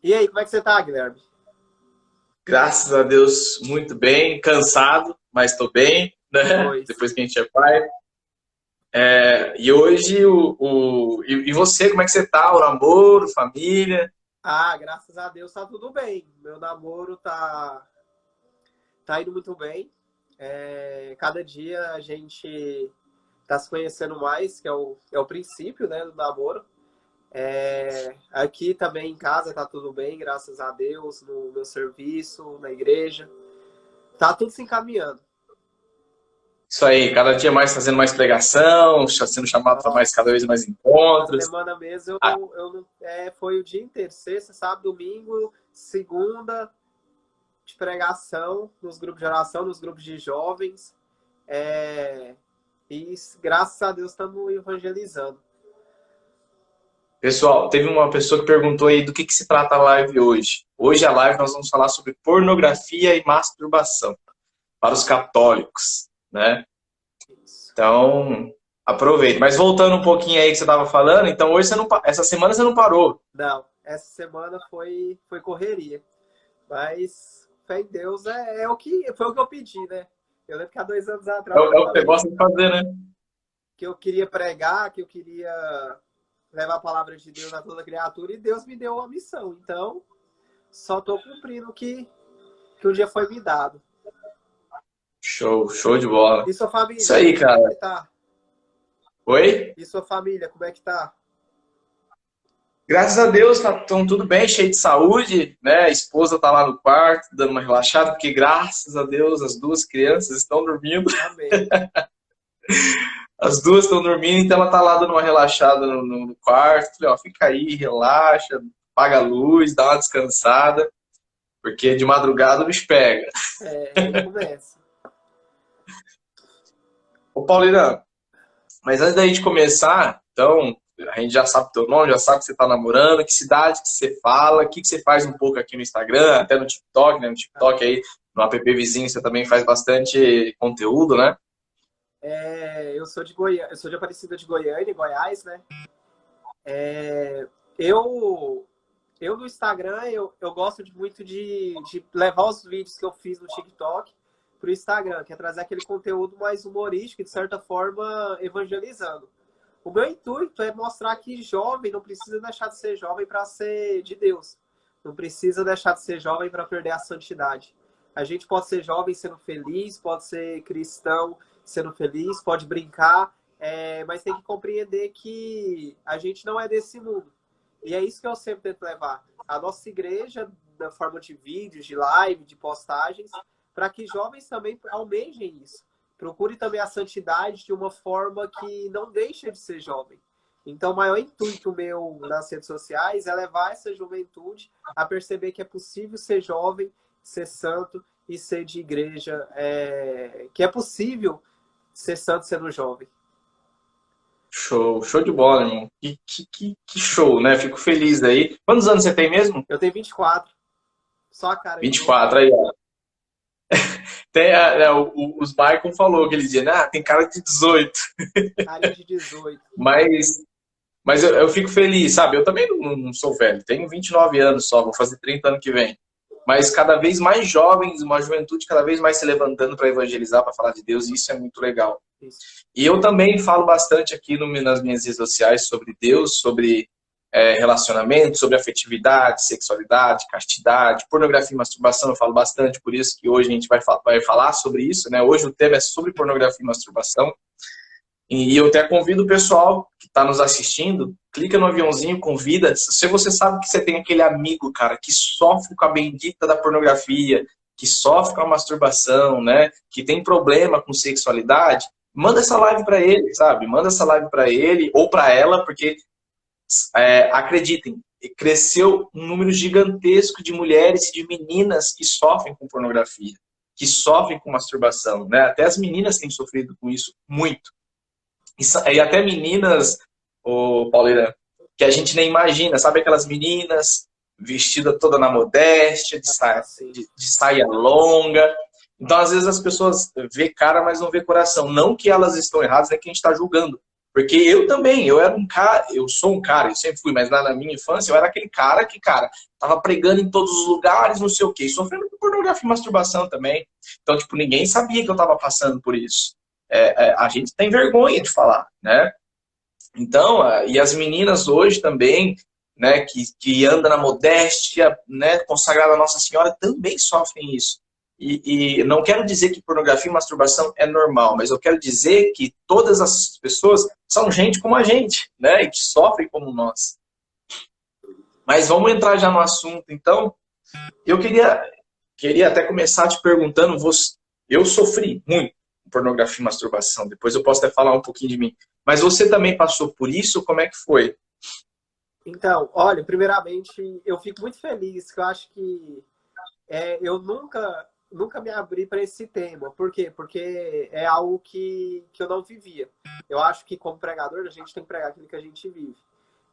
E aí, como é que você tá, Guilherme? Graças a Deus, muito bem, cansado, mas estou bem, né? Pois. Depois que a gente é pai. E hoje, e você, como é que você tá? O namoro, família? Ah, graças a Deus tá tudo bem. Meu namoro tá indo muito bem. Cada dia a gente tá se conhecendo mais, que é o princípio, né, do namoro. Aqui também em casa tá tudo bem, graças a Deus, no meu serviço, na igreja. Tá tudo se encaminhando. Isso aí, cada dia mais fazendo mais pregação, sendo chamado para mais cada Nossa, vez mais a encontros. semana mesmo Ah, foi o dia inteiro, sexta, sábado, domingo, segunda, de pregação nos grupos de oração, nos grupos de jovens. É, e graças a Deus estamos evangelizando. pessoal, teve uma pessoa que perguntou aí do que se trata a live hoje. Hoje a live nós vamos falar sobre pornografia e masturbação para os católicos, né? Isso. Então, aproveita. Mas voltando um pouquinho aí que você estava falando, então hoje você não, essa semana você não parou. Não, essa semana foi correria. Mas fé em Deus foi o que eu pedi, né? Eu lembro que há 2 anos É, atrás eu é o que você falei gosta de fazer, né? que eu queria pregar, que eu queria levar a palavra de Deus a toda criatura, e Deus me deu uma missão. Então, só estou cumprindo o que um dia foi me dado. Show, show de bola. E sua Isso família? aí, Como é cara. que tá? Oi? E sua família, como é que tá? Graças a Deus, estão tudo bem, cheio de saúde, né? A esposa tá lá no quarto, dando uma relaxada, porque graças a Deus as duas crianças estão dormindo. Amém. As duas estão dormindo, então ela tá lá dando uma relaxada no quarto. Falei, ó, fica aí, relaxa, apaga a luz, dá uma descansada, porque de madrugada o bicho pega. Aí começa. Ô, Paulina, mas antes da gente começar, então, a gente já sabe o teu nome, já sabe que você está namorando, que cidade que você fala, o que você faz um pouco aqui no Instagram, até no TikTok, né? No TikTok aí, no app vizinho, você também faz bastante conteúdo, né? Eu sou de Goiânia, eu sou de Aparecida de Goiânia, Goiás, né? Eu, eu no Instagram, eu gosto muito de levar os vídeos que eu fiz no TikTok pro Instagram, que é trazer aquele conteúdo mais humorístico e, de certa forma, evangelizando. O meu intuito é mostrar que jovem não precisa deixar de ser jovem para ser de Deus. Não precisa deixar de ser jovem para perder a santidade. A gente pode ser jovem sendo feliz, pode ser cristão sendo feliz, pode brincar, mas tem que compreender que a gente não é desse mundo. E é isso que eu sempre tento levar. A nossa igreja, na forma de vídeos, de live, de postagens, para que jovens também almejem isso. Procure também a santidade de uma forma que não deixa de ser jovem. Então, o maior intuito meu nas redes sociais é levar essa juventude a perceber que é possível ser jovem, ser santo e ser de igreja, que é possível ser santo sendo jovem. Show, show de bola, irmão. Que show, né? Fico feliz daí. Quantos anos você tem mesmo? Eu tenho 24, só a cara de novo. 24, aí, ó. Tem, os Michael falou aquele dia, né? Tem cara de 18. Carinha de 18. Mas eu fico feliz, sabe? Eu também não sou velho, tenho 29 anos só, vou fazer 30 ano que vem. Mas cada vez mais jovens, uma juventude cada vez mais se levantando para evangelizar, para falar de Deus, e isso é muito legal. Isso. E eu também falo bastante aqui nas minhas redes sociais sobre Deus, sobre relacionamento, sobre afetividade, sexualidade, castidade, pornografia e masturbação. Eu falo bastante, por isso que hoje a gente vai falar sobre isso, né? Hoje o tema é sobre pornografia e masturbação. E eu até convido o pessoal que está nos assistindo, clica no aviãozinho, convida. Se você sabe que você tem aquele amigo, cara, que sofre com a bendita da pornografia, que sofre com a masturbação, né? Que tem problema com sexualidade, manda essa live para ele, sabe? Manda essa live para ele ou para ela, porque acreditem, cresceu um número gigantesco de mulheres e de meninas que sofrem com pornografia, que sofrem com masturbação, né? Até as meninas têm sofrido com isso muito. E até meninas, Pauleira, que a gente nem imagina, sabe aquelas meninas vestida toda na modéstia, Ah, sim. de saia longa. Então, às vezes, as pessoas vê cara, mas não vê coração. Não que elas estão erradas, é que a gente está julgando. Porque eu também, eu era um cara, eu sou um cara, eu sempre fui, mas lá na minha infância eu era aquele cara que, cara, tava pregando em todos os lugares, não sei o quê, e sofrendo com pornografia e masturbação também. Então, tipo, ninguém sabia que eu tava passando por isso. A gente tem vergonha de falar, né? Então, e as meninas hoje também, né, que andam na modéstia, né, consagrada a Nossa Senhora, também sofrem isso. E não quero dizer que pornografia e masturbação é normal, mas eu quero dizer que todas as pessoas são gente como a gente, né, e que sofrem como nós. Mas vamos entrar já no assunto, então. Eu queria até começar te perguntando, eu sofri muito com pornografia e masturbação, depois eu posso até falar um pouquinho de mim. Mas você também passou por isso? Como é que foi? Então, olha, primeiramente, eu fico muito feliz, que eu acho que eu nunca me abri para esse tema. Por quê? Porque é algo que eu não vivia. Eu acho que, como pregador, a gente tem que pregar aquilo que a gente vive.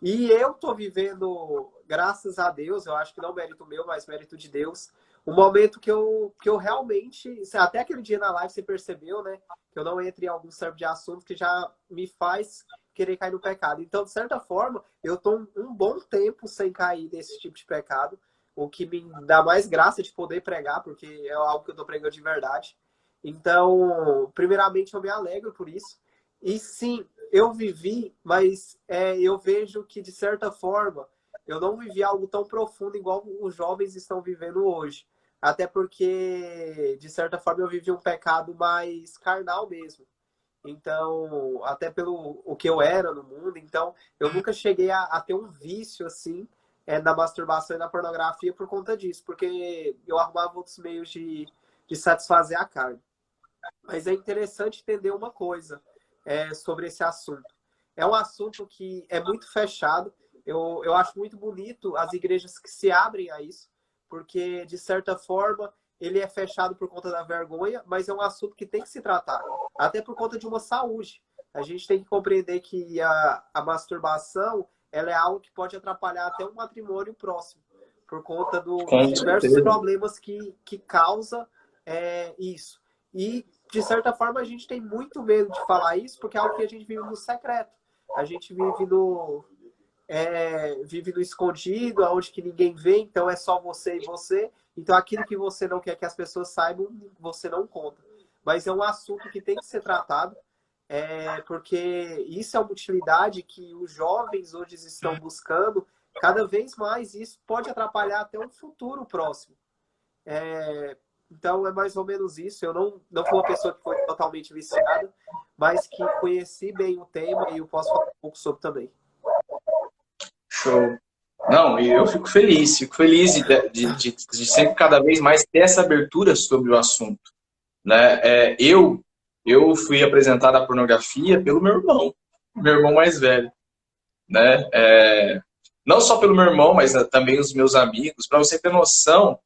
E eu tô vivendo, graças a Deus, eu acho que não mérito meu, mas mérito de Deus, um momento que eu realmente, até aquele dia na live você percebeu, né, que eu não entro em algum certo de assunto que já me faz querer cair no pecado. Então, de certa forma, eu tô um bom tempo sem cair nesse tipo de pecado, o que me dá mais graça de poder pregar, porque é algo que eu tô pregando de verdade. Então, primeiramente, eu me alegro por isso. E sim, eu vivi, mas eu vejo que, de certa forma, eu não vivi algo tão profundo igual os jovens estão vivendo hoje. Até porque, de certa forma, eu vivi um pecado mais carnal mesmo. Então, até pelo o que eu era no mundo, então, eu nunca cheguei a ter um vício, assim, na masturbação e na pornografia por conta disso. Porque eu arrumava outros meios de satisfazer a carne. Mas é interessante entender uma coisa sobre esse assunto. É um assunto que é muito fechado. Eu acho muito bonito as igrejas que se abrem a isso, porque, de certa forma, ele é fechado por conta da vergonha, mas é um assunto que tem que se tratar, até por conta de uma saúde. A gente tem que compreender que a masturbação ela é algo que pode atrapalhar até um matrimônio próximo, por conta dos diversos problemas que causa isso. E, de certa forma, a gente tem muito medo de falar isso, porque é algo que a gente vive no secreto. A gente vive no escondido, onde que ninguém vê, então é só você e você. Então, aquilo que você não quer que as pessoas saibam, você não conta. Mas é um assunto que tem que ser tratado, porque isso é uma utilidade que os jovens hoje estão buscando cada vez mais, e isso pode atrapalhar até um futuro próximo. Então, é mais ou menos isso. Eu não fui uma pessoa que foi totalmente viciada, mas que conheci bem o tema e eu posso falar um pouco sobre também. Show. Não, e eu fico feliz de sempre cada vez mais ter essa abertura sobre o assunto, né? Eu fui apresentado à pornografia pelo meu irmão mais velho, né? Não só pelo meu irmão, mas também os meus amigos. Para você ter noção,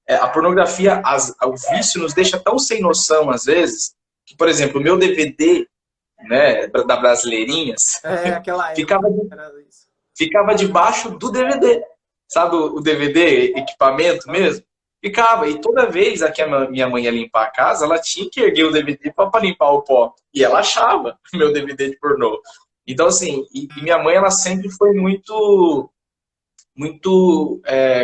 a pornografia, o vício nos deixa tão sem noção às vezes que, por exemplo, o meu DVD, né, da Brasileirinhas, aquela ficava debaixo do DVD. Sabe o DVD, equipamento mesmo? Ficava. E toda vez que a minha mãe ia limpar a casa, ela tinha que erguer o DVD para limpar o pó. E ela achava meu DVD de pornô. Então, assim, e minha mãe, ela sempre foi muito,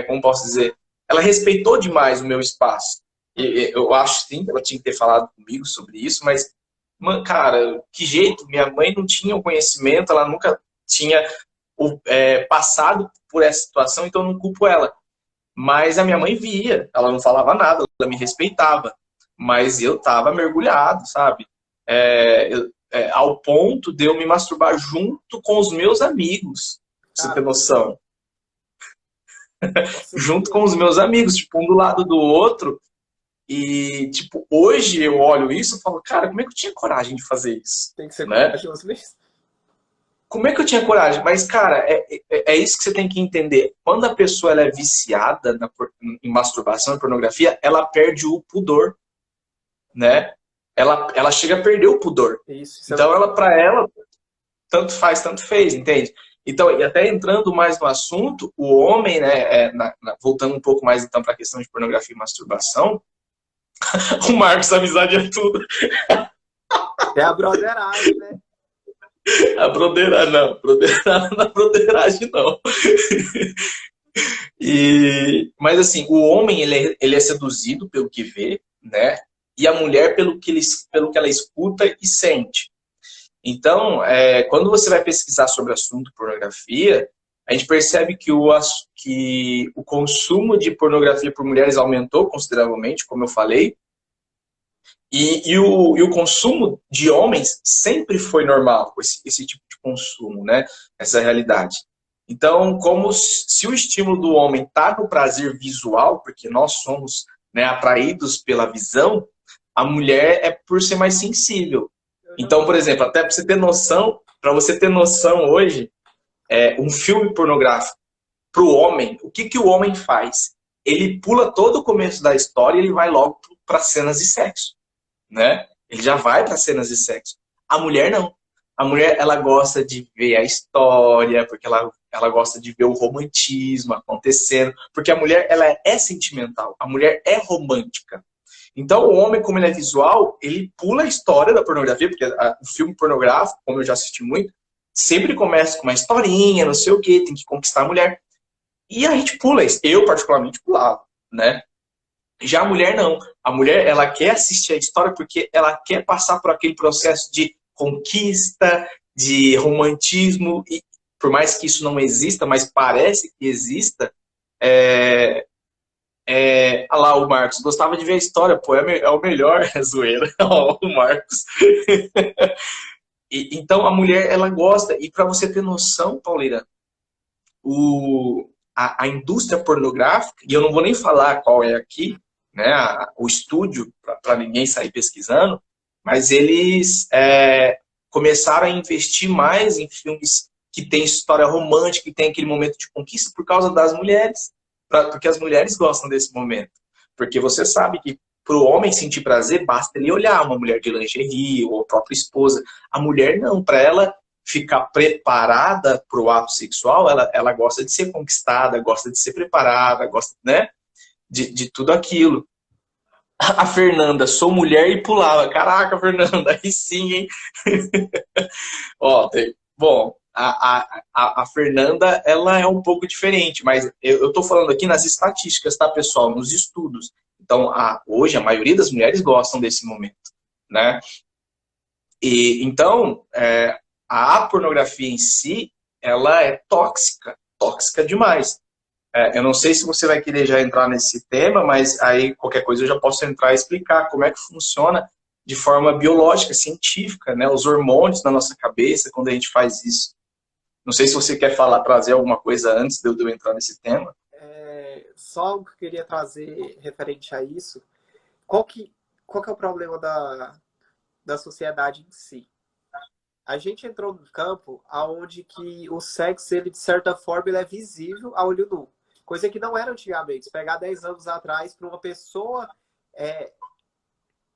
como posso dizer? Ela respeitou demais o meu espaço. E eu acho, sim, que ela tinha que ter falado comigo sobre isso, mas, cara, que jeito? Minha mãe não tinha o conhecimento, ela nunca tinha passado por essa situação, então eu não culpo ela. Mas a minha mãe via, ela não falava nada, ela me respeitava. Mas eu tava mergulhado, sabe? Ao ponto de eu me masturbar junto com os meus amigos, pra você ter noção. Junto com os meus amigos, tipo, um do lado do outro. E, tipo, hoje eu olho isso e falo, cara, como é que eu tinha coragem de fazer isso? Tem que ser corajoso mesmo. Como é que eu tinha coragem? Mas, cara, é isso que você tem que entender. Quando a pessoa ela é viciada em masturbação e pornografia, ela perde o pudor, né? Ela chega a perder o pudor. Isso então, para ela, tanto faz, tanto fez, entende? Então, e até entrando mais no assunto, o homem, né, voltando um pouco mais então para a questão de pornografia e masturbação, o Marcos, amizade é tudo. É a broderagem, né? A brodeira não, brodeira na broderagem não. Mas assim, o homem ele é seduzido pelo que vê, né? E a mulher pelo que ela escuta e sente. Então, quando você vai pesquisar sobre o assunto pornografia, a gente percebe que o consumo de pornografia por mulheres aumentou consideravelmente, como eu falei, e o consumo de homens sempre foi normal, esse tipo de consumo, né? Essa realidade. Então, como se o estímulo do homem está no prazer visual, porque nós somos, né, atraídos pela visão, a mulher é por ser mais sensível. Então, por exemplo, até para você ter noção hoje, um filme pornográfico para o homem, o que o homem faz? Ele pula todo o começo da história e ele vai logo para cenas de sexo, né? Ele já vai para cenas de sexo. A mulher não. A mulher, ela gosta de ver a história, porque ela gosta de ver o romantismo acontecendo, porque a mulher, ela é sentimental, a mulher é romântica. Então, o homem, como ele é visual, ele pula a história da pornografia, porque o filme pornográfico, como eu já assisti muito, sempre começa com uma historinha, não sei o quê, tem que conquistar a mulher. E a gente pula isso. Eu, particularmente, pulava, né? Já a mulher, não. A mulher, ela quer assistir a história porque ela quer passar por aquele processo de conquista, de romantismo, e por mais que isso não exista, mas parece que exista, olha lá o Marcos, gostava de ver a história, pô, é o melhor, é zoeira, o Marcos. Então a mulher, ela gosta, e para você ter noção, Paulina, a indústria pornográfica, e eu não vou nem falar qual é aqui, né, o estúdio, para ninguém sair pesquisando, mas eles começaram a investir mais em filmes que tem história romântica, que tem aquele momento de conquista por causa das mulheres, porque as mulheres gostam desse momento. Porque você sabe que para o homem sentir prazer, basta ele olhar uma mulher de lingerie ou a própria esposa. A mulher não, para ela ficar preparada para o ato sexual, ela gosta de ser conquistada, gosta de ser preparada, gosta, né, de tudo aquilo. A Fernanda, sou mulher e pulava. Caraca, Fernanda, aí sim, hein? Ó, bom, a Fernanda, ela é um pouco diferente, mas eu tô falando aqui nas estatísticas, tá, pessoal? Nos estudos. Então, hoje, a maioria das mulheres gostam desse momento, né? Então, a pornografia em si, ela é tóxica, tóxica demais. Eu não sei se você vai querer já entrar nesse tema, mas aí qualquer coisa eu já posso entrar e explicar como é que funciona de forma biológica, científica, né? Os hormônios na nossa cabeça quando a gente faz isso. Não sei se você quer trazer alguma coisa antes de eu entrar nesse tema. Só o que eu queria trazer referente a isso, qual que é o problema da sociedade em si? A gente entrou num campo onde que o sexo, ele, de certa forma, ele é visível a olho nu. Coisa que não era antigamente. Se pegar 10 anos atrás, para uma pessoa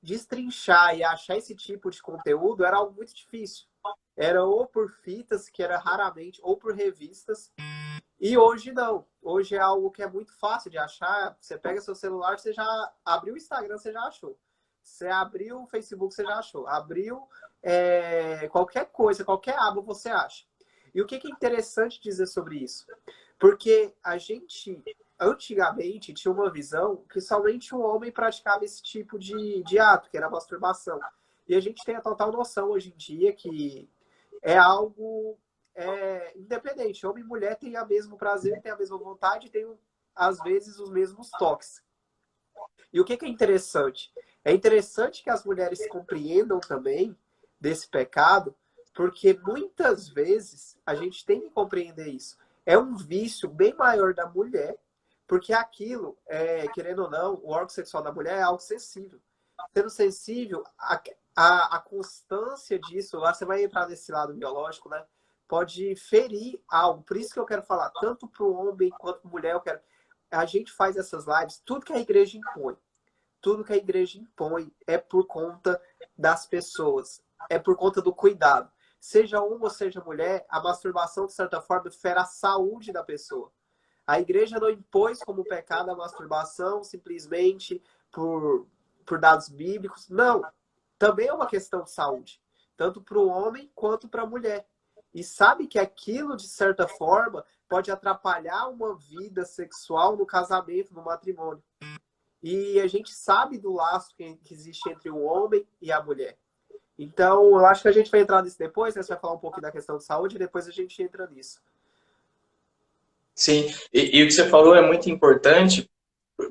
destrinchar e achar esse tipo de conteúdo, era algo muito difícil. Era ou por fitas, que era raramente, ou por revistas. E hoje não. Hoje é algo que é muito fácil de achar. Você pega seu celular, você já abriu o Instagram, você já achou. Você abriu o Facebook, você já achou. Abriu qualquer coisa, qualquer aba você acha. E o que é interessante dizer sobre isso? Porque a gente, antigamente, tinha uma visão que somente um homem praticava esse tipo de ato, que era a masturbação. E a gente tem a total noção hoje em dia que é algo independente. Homem e mulher têm o mesmo prazer, têm a mesma vontade, têm, às vezes, os mesmos toques. E o que é interessante? É interessante que as mulheres compreendam também desse pecado, porque muitas vezes a gente tem que compreender isso. É um vício bem maior da mulher, porque aquilo, querendo ou não, o órgão sexual da mulher é algo sensível. Sendo sensível, a constância disso, lá você vai entrar nesse lado biológico, né? Pode ferir algo. Por isso que eu quero falar, tanto para o homem quanto para a mulher, a gente faz essas lives, tudo que a igreja impõe. Tudo que a igreja impõe é por conta das pessoas, é por conta do cuidado. Seja homem ou seja mulher, a masturbação, de certa forma, fere a saúde da pessoa. A igreja não impôs como pecado a masturbação simplesmente por dados bíblicos. Não, também é uma questão de saúde. tanto para o homem quanto para a mulher. E sabe que aquilo, de certa forma, pode atrapalhar uma vida sexual no casamento, no matrimônio. E a gente sabe do laço que existe entre o homem e a mulher. Então, eu acho que a gente vai entrar nisso depois, né? Você vai falar um pouquinho da questão de saúde e depois a gente entra nisso. Sim, e o que você falou é muito importante,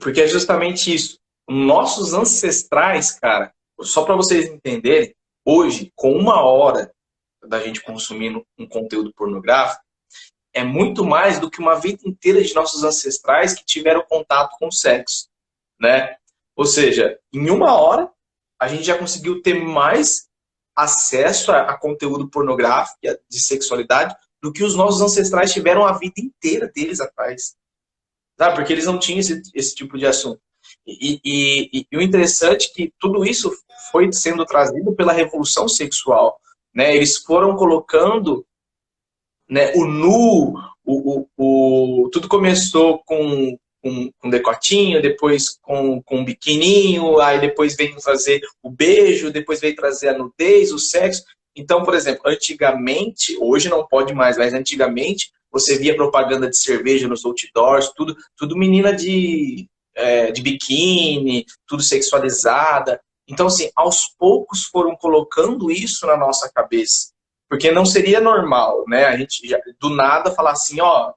porque é justamente isso. Nossos ancestrais, cara, só para vocês entenderem, hoje, com 1 hora da gente consumindo um conteúdo pornográfico, é muito mais do que uma vida inteira de nossos ancestrais que tiveram contato com o sexo, né? Ou seja, em 1 hora, a gente já conseguiu ter mais acesso a conteúdo pornográfico, de sexualidade, do que os nossos ancestrais tiveram a vida inteira deles atrás. Sabe? Porque eles não tinham esse tipo de assunto. E o interessante é que tudo isso foi sendo trazido pela revolução sexual, né? Eles foram colocando, né, o nu, tudo começou com decotinho, depois com biquininho, aí depois veio trazer o beijo, depois veio trazer a nudez, o sexo. Então, por exemplo, antigamente, hoje não pode mais, mas antigamente você via propaganda de cerveja nos outdoors, tudo menina de biquíni, tudo sexualizada. Então, assim, aos poucos foram colocando isso na nossa cabeça. Porque não seria normal, né? A gente do nada falar assim, ó,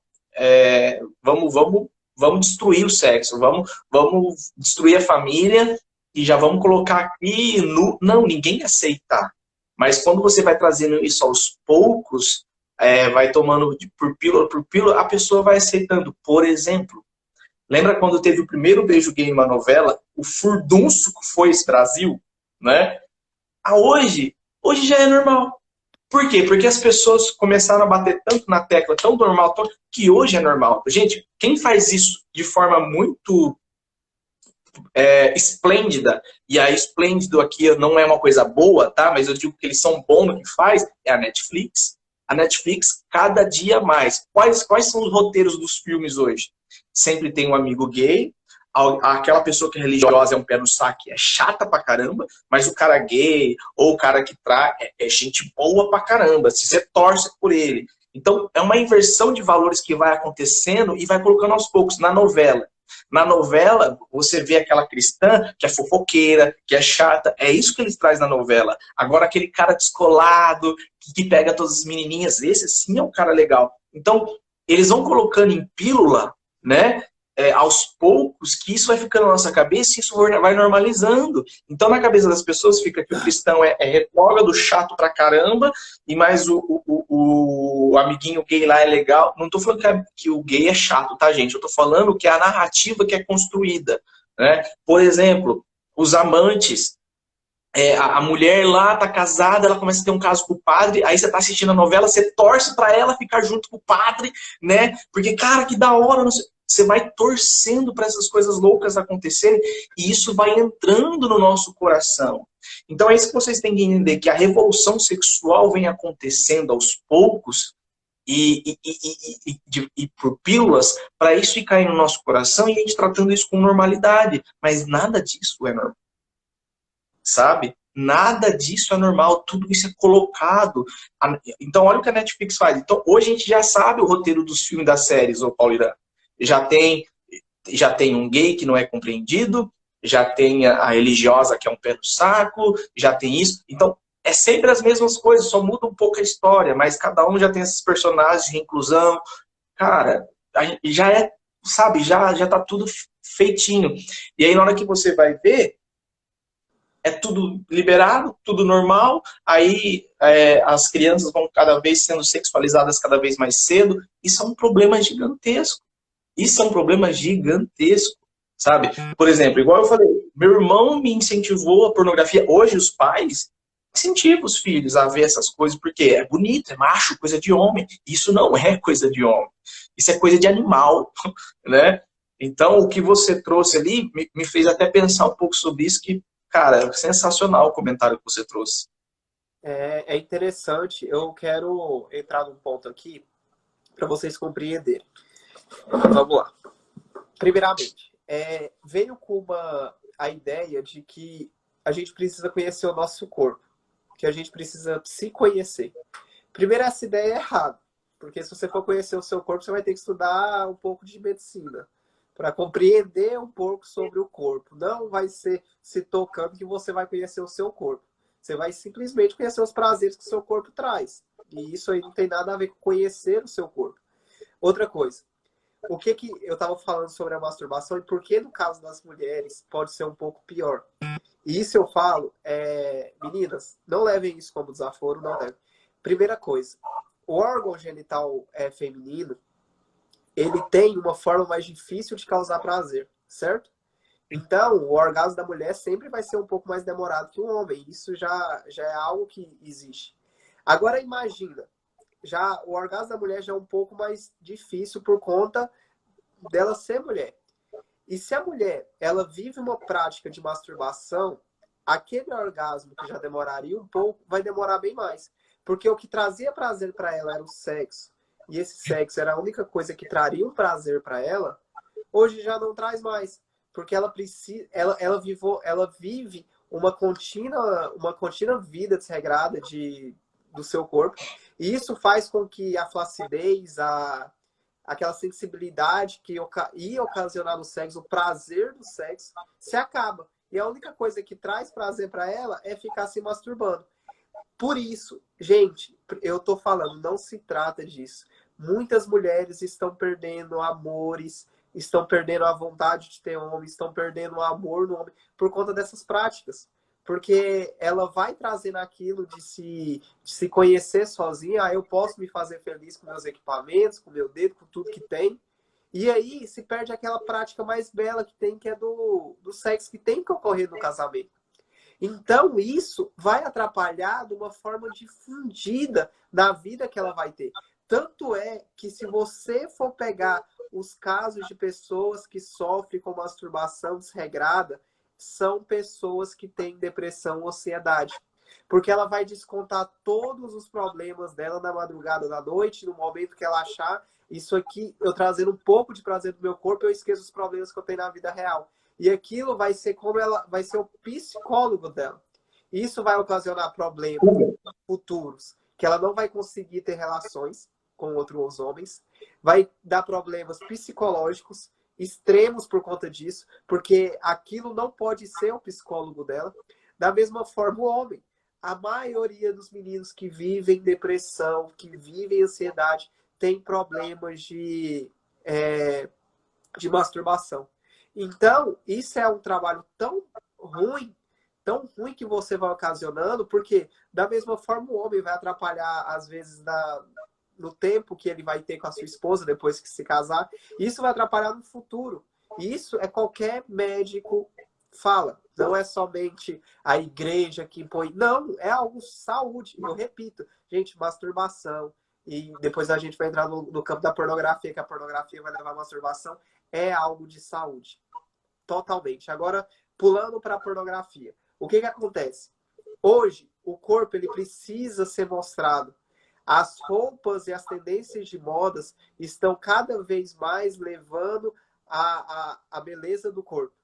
vamos destruir o sexo, vamos destruir a família e já vamos colocar aqui no... Não, ninguém ia aceitar. Mas quando você vai trazendo isso aos poucos, vai tomando por pílula, a pessoa vai aceitando. Por exemplo, lembra quando teve o primeiro beijo gay numa novela? O furdunço que foi esse Brasil, né? Hoje já é normal. Por quê? Porque as pessoas começaram a bater tanto na tecla, tão normal, que hoje é normal. Gente, quem faz isso de forma muito esplêndida, e a esplêndido aqui não é uma coisa boa, tá? Mas eu digo que eles são bons no que faz, é a Netflix. A Netflix, cada dia mais. Quais são os roteiros dos filmes hoje? Sempre tem um amigo gay, aquela pessoa que é religiosa é um pé no saco, é chata pra caramba, mas o cara gay ou o cara que traz é gente boa pra caramba, se você torce por ele. Então, é uma inversão de valores que vai acontecendo e vai colocando aos poucos na novela. Na novela, você vê aquela cristã que é fofoqueira, que é chata, é isso que eles trazem na novela. Agora, aquele cara descolado, que pega todas as menininhas, esse sim é um cara legal. Então, eles vão colocando em pílula, né? Aos poucos, que isso vai ficando na nossa cabeça e isso vai normalizando. Então, na cabeça das pessoas fica que o cristão é retrógrado, chato pra caramba, e mais o amiguinho gay lá é legal. Não tô falando que o gay é chato, tá, gente? Eu tô falando que é a narrativa que é construída, né? Por exemplo, os amantes. A mulher lá tá casada, ela começa a ter um caso com o padre, aí você tá assistindo a novela, você torce pra ela ficar junto com o padre, né? Porque, cara, que da hora, não sei. Você vai torcendo para essas coisas loucas acontecerem e isso vai entrando no nosso coração. Então é isso que vocês têm que entender, que a revolução sexual vem acontecendo aos poucos e por pílulas para isso ir cair no nosso coração e a gente tratando isso com normalidade. Mas nada disso é normal. Sabe? Nada disso é normal, tudo isso é colocado. Então olha o que a Netflix faz. Então hoje a gente já sabe o roteiro dos filmes e das séries, ô Paulo Irã. Já tem um gay que não é compreendido, já tem a religiosa que é um pé no saco, já tem isso. Então, é sempre as mesmas coisas, só muda um pouco a história, mas cada um já tem esses personagens de inclusão. Cara, já sabe, já tá tudo feitinho. E aí, na hora que você vai ver, é tudo liberado, tudo normal, aí as crianças vão cada vez sendo sexualizadas cada vez mais cedo. Isso é um problema gigantesco. Isso é um problema gigantesco, sabe? Por exemplo, igual eu falei, meu irmão me incentivou a pornografia. Hoje os pais incentivam os filhos a ver essas coisas porque é bonito, é macho, coisa de homem. Isso não é coisa de homem. Isso é coisa de animal, né? Então, o que você trouxe ali me fez até pensar um pouco sobre isso, que, cara, é sensacional o comentário que você trouxe. É interessante. Eu quero entrar num ponto aqui para vocês compreenderem. Vamos lá. Primeiramente, veio com a ideia de que a gente precisa conhecer o nosso corpo. que a gente precisa se conhecer. Primeiro, essa ideia é errada, porque se você for conhecer o seu corpo, você vai ter que estudar um pouco de medicina para compreender um pouco sobre o corpo. Não vai ser se tocando que você vai conhecer o seu corpo. Você vai simplesmente conhecer os prazeres que o seu corpo traz. E isso aí não tem nada a ver com conhecer o seu corpo. Outra coisa, o que eu estava falando sobre a masturbação e por que no caso das mulheres pode ser um pouco pior. E isso eu falo, meninas, não levem isso como desaforo, não levem. Primeira coisa, o órgão genital feminino, ele tem uma forma mais difícil de causar prazer, certo? Então, o orgasmo da mulher sempre vai ser um pouco mais demorado que o homem. Isso já é algo que existe. Agora, imagina, já o orgasmo da mulher já é um pouco mais difícil por conta dela ser mulher. E se a mulher, ela vive uma prática de masturbação, aquele orgasmo que já demoraria um pouco, vai demorar bem mais. Porque o que trazia prazer para ela era o sexo, e esse sexo era a única coisa que traria um prazer para ela, hoje já não traz mais. Porque ela precisa, ela vive uma contínua vida desregrada do seu corpo. E isso faz com que a flacidez, aquela sensibilidade que ia ocasionar no sexo, o prazer do sexo, se acaba. E a única coisa que traz prazer para ela é ficar se masturbando. Por isso, gente, eu tô falando, não se trata disso. Muitas mulheres estão perdendo amores, estão perdendo a vontade de ter homem, estão perdendo o amor no homem por conta dessas práticas. Porque ela vai trazendo aquilo de se conhecer sozinha. Eu posso me fazer feliz com meus equipamentos, com meu dedo, com tudo que tem. E aí se perde aquela prática mais bela que tem, que é do sexo que tem que ocorrer no casamento. Então, isso vai atrapalhar de uma forma difundida na vida que ela vai ter. Tanto é que se você for pegar os casos de pessoas que sofrem com masturbação desregrada, são pessoas que têm depressão ou ansiedade. Porque ela vai descontar todos os problemas dela na madrugada, na noite, no momento que ela achar. Isso aqui, eu trazendo um pouco de prazer do meu corpo, eu esqueço os problemas que eu tenho na vida real. E aquilo vai ser como ela vai ser o psicólogo dela. Isso vai ocasionar problemas futuros, que ela não vai conseguir ter relações com outros homens, vai dar problemas psicológicos extremos por conta disso, porque aquilo não pode ser o psicólogo dela. Da mesma forma, o homem. A maioria dos meninos que vivem depressão, que vivem ansiedade, tem problemas de masturbação. Então, isso é um trabalho tão ruim que você vai ocasionando, porque da mesma forma o homem vai atrapalhar, às vezes, no tempo que ele vai ter com a sua esposa depois que se casar. Isso vai atrapalhar no futuro. Isso é qualquer médico fala. Não é somente a igreja que impõe. Não, é algo saúde. Eu repito, gente, masturbação. E depois a gente vai entrar no campo da pornografia, que a pornografia vai levar à masturbação. É algo de saúde. Totalmente. Agora, pulando para a pornografia. O que acontece? Hoje, o corpo ele precisa ser mostrado. As roupas e as tendências de modas estão cada vez mais levando a beleza do corpo.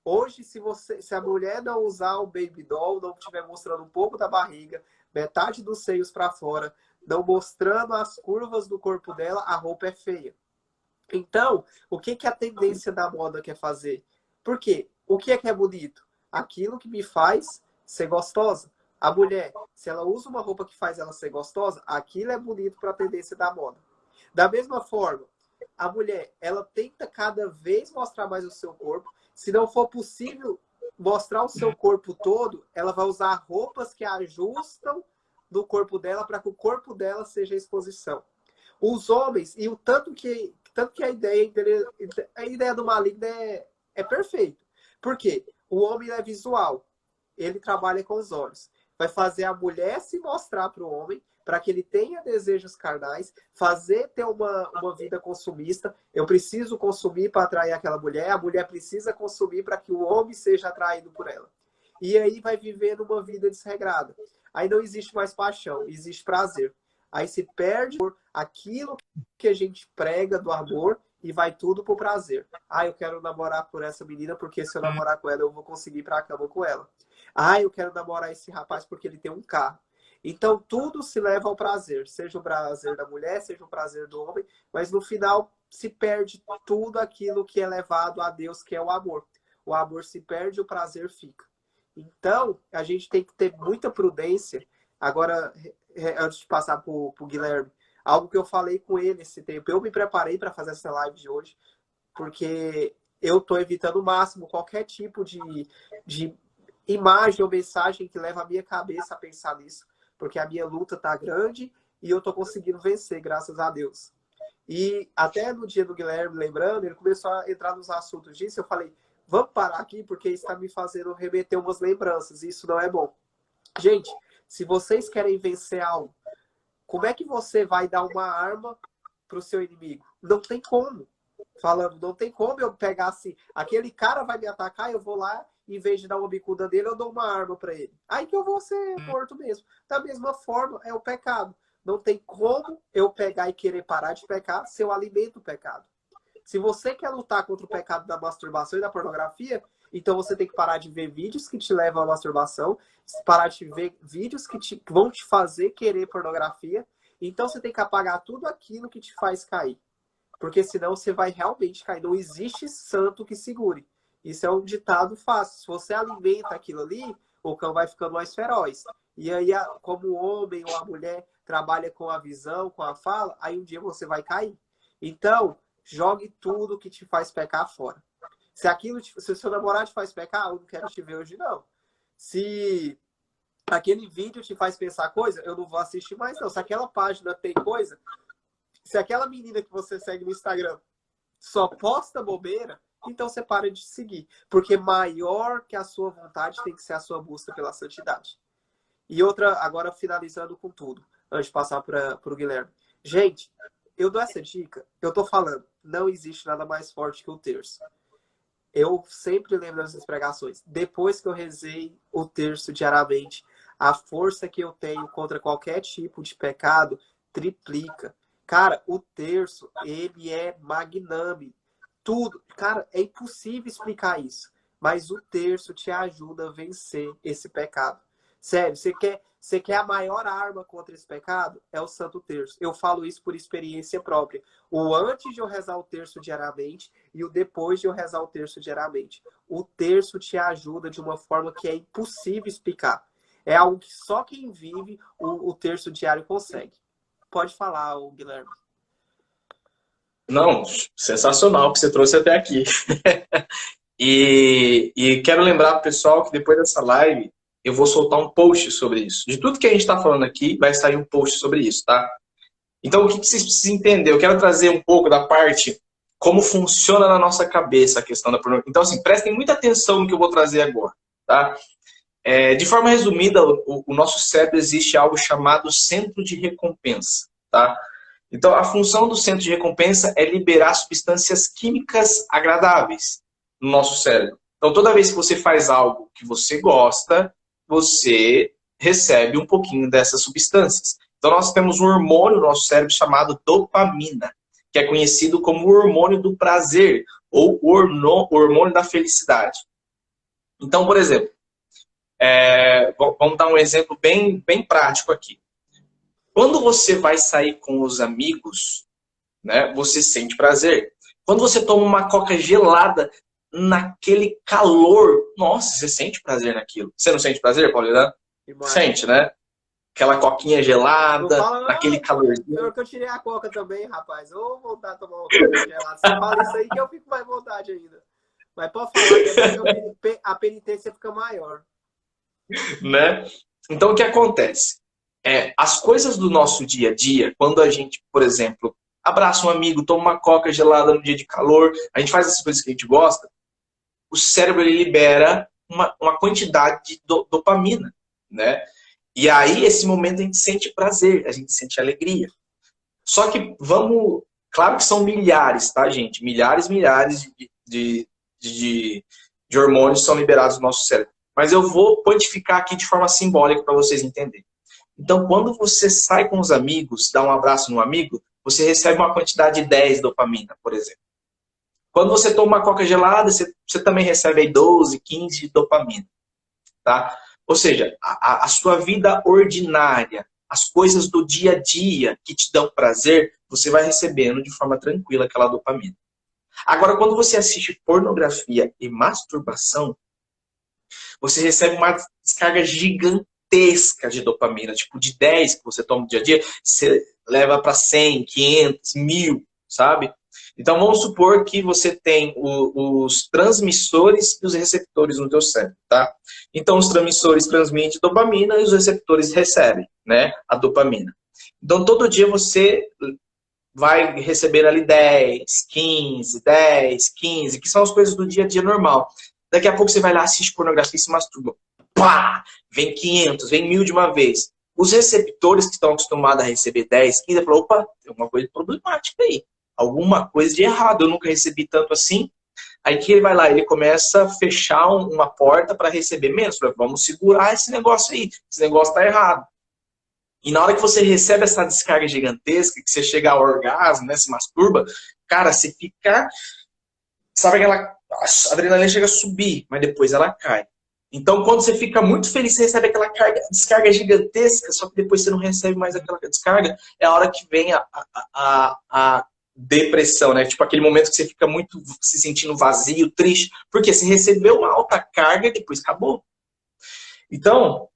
Hoje, se a mulher não usar o baby doll, não estiver mostrando um pouco da barriga, metade dos seios para fora, não mostrando as curvas do corpo dela, a roupa é feia. Então, o que a tendência da moda quer fazer? Por quê? O que é bonito? Aquilo que me faz ser gostosa. A mulher, se ela usa uma roupa que faz ela ser gostosa, aquilo é bonito para a tendência da moda. Da mesma forma, a mulher, ela tenta cada vez mostrar mais o seu corpo. Se não for possível mostrar o seu corpo todo, ela vai usar roupas que ajustam do corpo dela para que o corpo dela seja a exposição. Os homens, e o tanto que a ideia do maligno é perfeita. Por quê? O homem é visual. Ele trabalha com os olhos. Vai fazer a mulher se mostrar para o homem, para que ele tenha desejos carnais, ter uma vida consumista. Eu preciso consumir para atrair aquela mulher, a mulher precisa consumir para que o homem seja atraído por ela. E aí vai viver numa vida desregrada. Aí não existe mais paixão, existe prazer. Aí se perde aquilo que a gente prega do amor e vai tudo pro prazer. Ah, eu quero namorar por essa menina porque se eu namorar com ela eu vou conseguir ir pra cama com ela. Ah, eu quero namorar esse rapaz porque ele tem um carro. Então tudo se leva ao prazer, seja o prazer da mulher, seja o prazer do homem, mas no final se perde tudo aquilo que é levado a Deus, que é o amor. O amor se perde, o prazer fica. Então, a gente tem que ter muita prudência. Agora, antes de passar para o Guilherme, algo que eu falei com ele esse tempo. Eu me preparei para fazer essa live de hoje, porque eu estou evitando o máximo qualquer tipo de imagem ou mensagem que leva a minha cabeça a pensar nisso, porque a minha luta está grande e eu estou conseguindo vencer, graças a Deus. E até no dia do Guilherme, lembrando, ele começou a entrar nos assuntos disso, eu falei, vamos parar aqui, porque isso está me fazendo remeter umas lembranças, e isso não é bom. Gente, se vocês querem vencer algo, como é que você vai dar uma arma para o seu inimigo? Não tem como. Falando, não tem como eu pegar assim, aquele cara vai me atacar, eu vou lá, em vez de dar uma bicuda dele, eu dou uma arma para ele. Aí que eu vou ser morto mesmo. Da mesma forma, é o pecado. Não tem como eu pegar e querer parar de pecar se eu alimento o pecado. Se você quer lutar contra o pecado da masturbação e da pornografia, então você tem que parar de ver vídeos que te levam à masturbação, parar de ver vídeos que vão te fazer querer pornografia. Então você tem que apagar tudo aquilo que te faz cair. Porque senão você vai realmente cair. Não existe santo que segure. Isso é um ditado fácil. Se você alimenta aquilo ali, o cão vai ficando mais feroz. E aí, como o homem ou a mulher trabalha com a visão, com a fala, aí um dia você vai cair. Então, jogue tudo que te faz pecar fora. Se o seu namorado te faz pecar, eu não quero te ver hoje, não. Se aquele vídeo te faz pensar coisa, eu não vou assistir mais, não. Se aquela página tem coisa, se aquela menina que você segue no Instagram só posta bobeira, então você para de seguir. Porque maior que a sua vontade tem que ser a sua busca pela santidade. E outra, agora finalizando com tudo, antes de passar para o Guilherme. Gente, eu dou essa dica, eu tô falando, não existe nada mais forte que o terço. Eu sempre lembro das pregações. Depois que eu rezei o terço diariamente, a força que eu tenho contra qualquer tipo de pecado triplica. Cara, o terço, ele é magnânime. Tudo. Cara, é impossível explicar isso. Mas o terço te ajuda a vencer esse pecado. Sério, você quer a maior arma contra esse pecado? É o Santo Terço. Eu falo isso por experiência própria. O antes de eu rezar o terço diariamente e o depois de eu rezar o terço diariamente. O terço te ajuda de uma forma que é impossível explicar. É algo que só quem vive o terço diário consegue. Pode falar, Guilherme. Não, sensacional o que você trouxe até aqui. E quero lembrar pro pessoal que depois dessa live eu vou soltar um post sobre isso. De tudo que a gente está falando aqui, vai sair um post sobre isso, tá? Então, o que vocês precisam entender? Eu quero trazer um pouco da parte como funciona na nossa cabeça a questão da pornografia. Então, assim, prestem muita atenção no que eu vou trazer agora, tá? De forma resumida, o nosso cérebro existe algo chamado centro de recompensa, tá? Então, a função do centro de recompensa é liberar substâncias químicas agradáveis no nosso cérebro. Então, toda vez que você faz algo que você gosta, você recebe um pouquinho dessas substâncias. Então, nós temos um hormônio no nosso cérebro chamado dopamina, que é conhecido como o hormônio do prazer, ou o hormônio da felicidade. Então, por exemplo, vamos dar um exemplo bem prático aqui. Quando você vai sair com os amigos, né, você sente prazer. Quando você toma uma coca gelada, naquele calor, nossa, você sente prazer naquilo. Você não sente prazer, Paulina? Sente, né? Aquela coquinha gelada, naquele calorzinho. Eu tirei a coca também, rapaz. Eu vou voltar a tomar uma coca gelada. Você fala isso aí que eu fico mais vontade ainda. Mas pode falar que a penitência fica maior. Né? Então, o que acontece? As coisas do nosso dia a dia, quando a gente, por exemplo, abraça um amigo, toma uma coca gelada no dia de calor, a gente faz essas coisas que a gente gosta, o cérebro ele libera uma quantidade de dopamina, né? E aí, esse momento, a gente sente prazer, a gente sente alegria. Só que claro que são milhares, tá, gente? Milhares de hormônios são liberados no nosso cérebro. Mas eu vou quantificar aqui de forma simbólica para vocês entenderem. Então, quando você sai com os amigos, dá um abraço no amigo, você recebe uma quantidade de 10 dopamina, por exemplo. Quando você toma uma coca gelada, você também recebe aí 12, 15 de dopamina, tá? Ou seja, a sua vida ordinária, as coisas do dia a dia que te dão prazer, você vai recebendo de forma tranquila aquela dopamina. Agora, quando você assiste pornografia e masturbação, você recebe uma descarga gigantesca de dopamina, tipo de 10 que você toma no dia a dia, você leva para 100, 500, 1000, sabe? Então, vamos supor que você tem os transmissores e os receptores no teu cérebro, tá? Então, os transmissores transmitem dopamina e os receptores recebem, né, a dopamina. Então, todo dia você vai receber ali 10, 15, 10, 15, que são as coisas do dia a dia normal. Daqui a pouco você vai lá, assiste pornografia e se masturba. Pá! Vem 500, vem 1000 de uma vez. Os receptores que estão acostumados a receber 10, 15, falam, opa, tem alguma coisa problemática aí. Alguma coisa de errado, eu nunca recebi tanto assim. Aí que ele vai lá, ele começa a fechar uma porta para receber menos. Vamos segurar esse negócio aí, esse negócio tá errado. E na hora que você recebe essa descarga gigantesca, que você chega ao orgasmo, né, se masturba, cara, você fica... Sabe aquela... A adrenalina chega a subir, mas depois ela cai. Então, quando você fica muito feliz, você recebe aquela descarga gigantesca, só que depois você não recebe mais aquela descarga, é a hora que vem a depressão, né? Tipo aquele momento que você fica muito se sentindo vazio, triste, porque você recebeu uma alta carga e depois acabou. Então,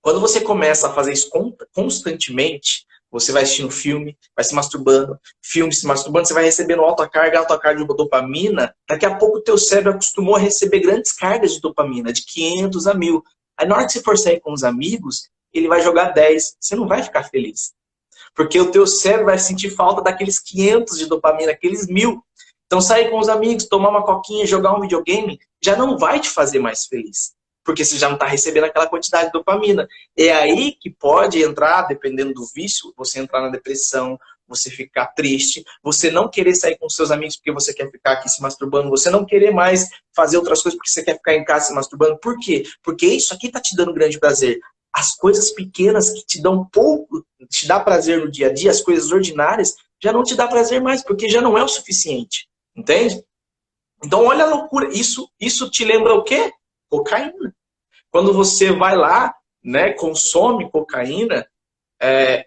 quando você começa a fazer isso constantemente, você vai assistindo filme, vai se masturbando, você vai recebendo alta carga de dopamina, daqui a pouco o teu cérebro acostumou a receber grandes cargas de dopamina, de 500 a 1000. Aí na hora que você for sair com os amigos, ele vai jogar 10, você não vai ficar feliz. Porque o teu cérebro vai sentir falta daqueles 500 de dopamina, aqueles 1000. Então sair com os amigos, tomar uma coquinha, jogar um videogame, já não vai te fazer mais feliz. Porque você já não está recebendo aquela quantidade de dopamina. É aí que pode entrar, dependendo do vício, você entrar na depressão, você ficar triste, você não querer sair com seus amigos porque você quer ficar aqui se masturbando, você não querer mais fazer outras coisas porque você quer ficar em casa se masturbando. Por quê? Porque isso aqui está te dando grande prazer. As coisas pequenas que te dão pouco, te dá prazer no dia a dia, as coisas ordinárias, já não te dá prazer mais, porque já não é o suficiente. Entende? Então olha a loucura. Isso te lembra o quê? Cocaína. Quando você vai lá, né, consome cocaína,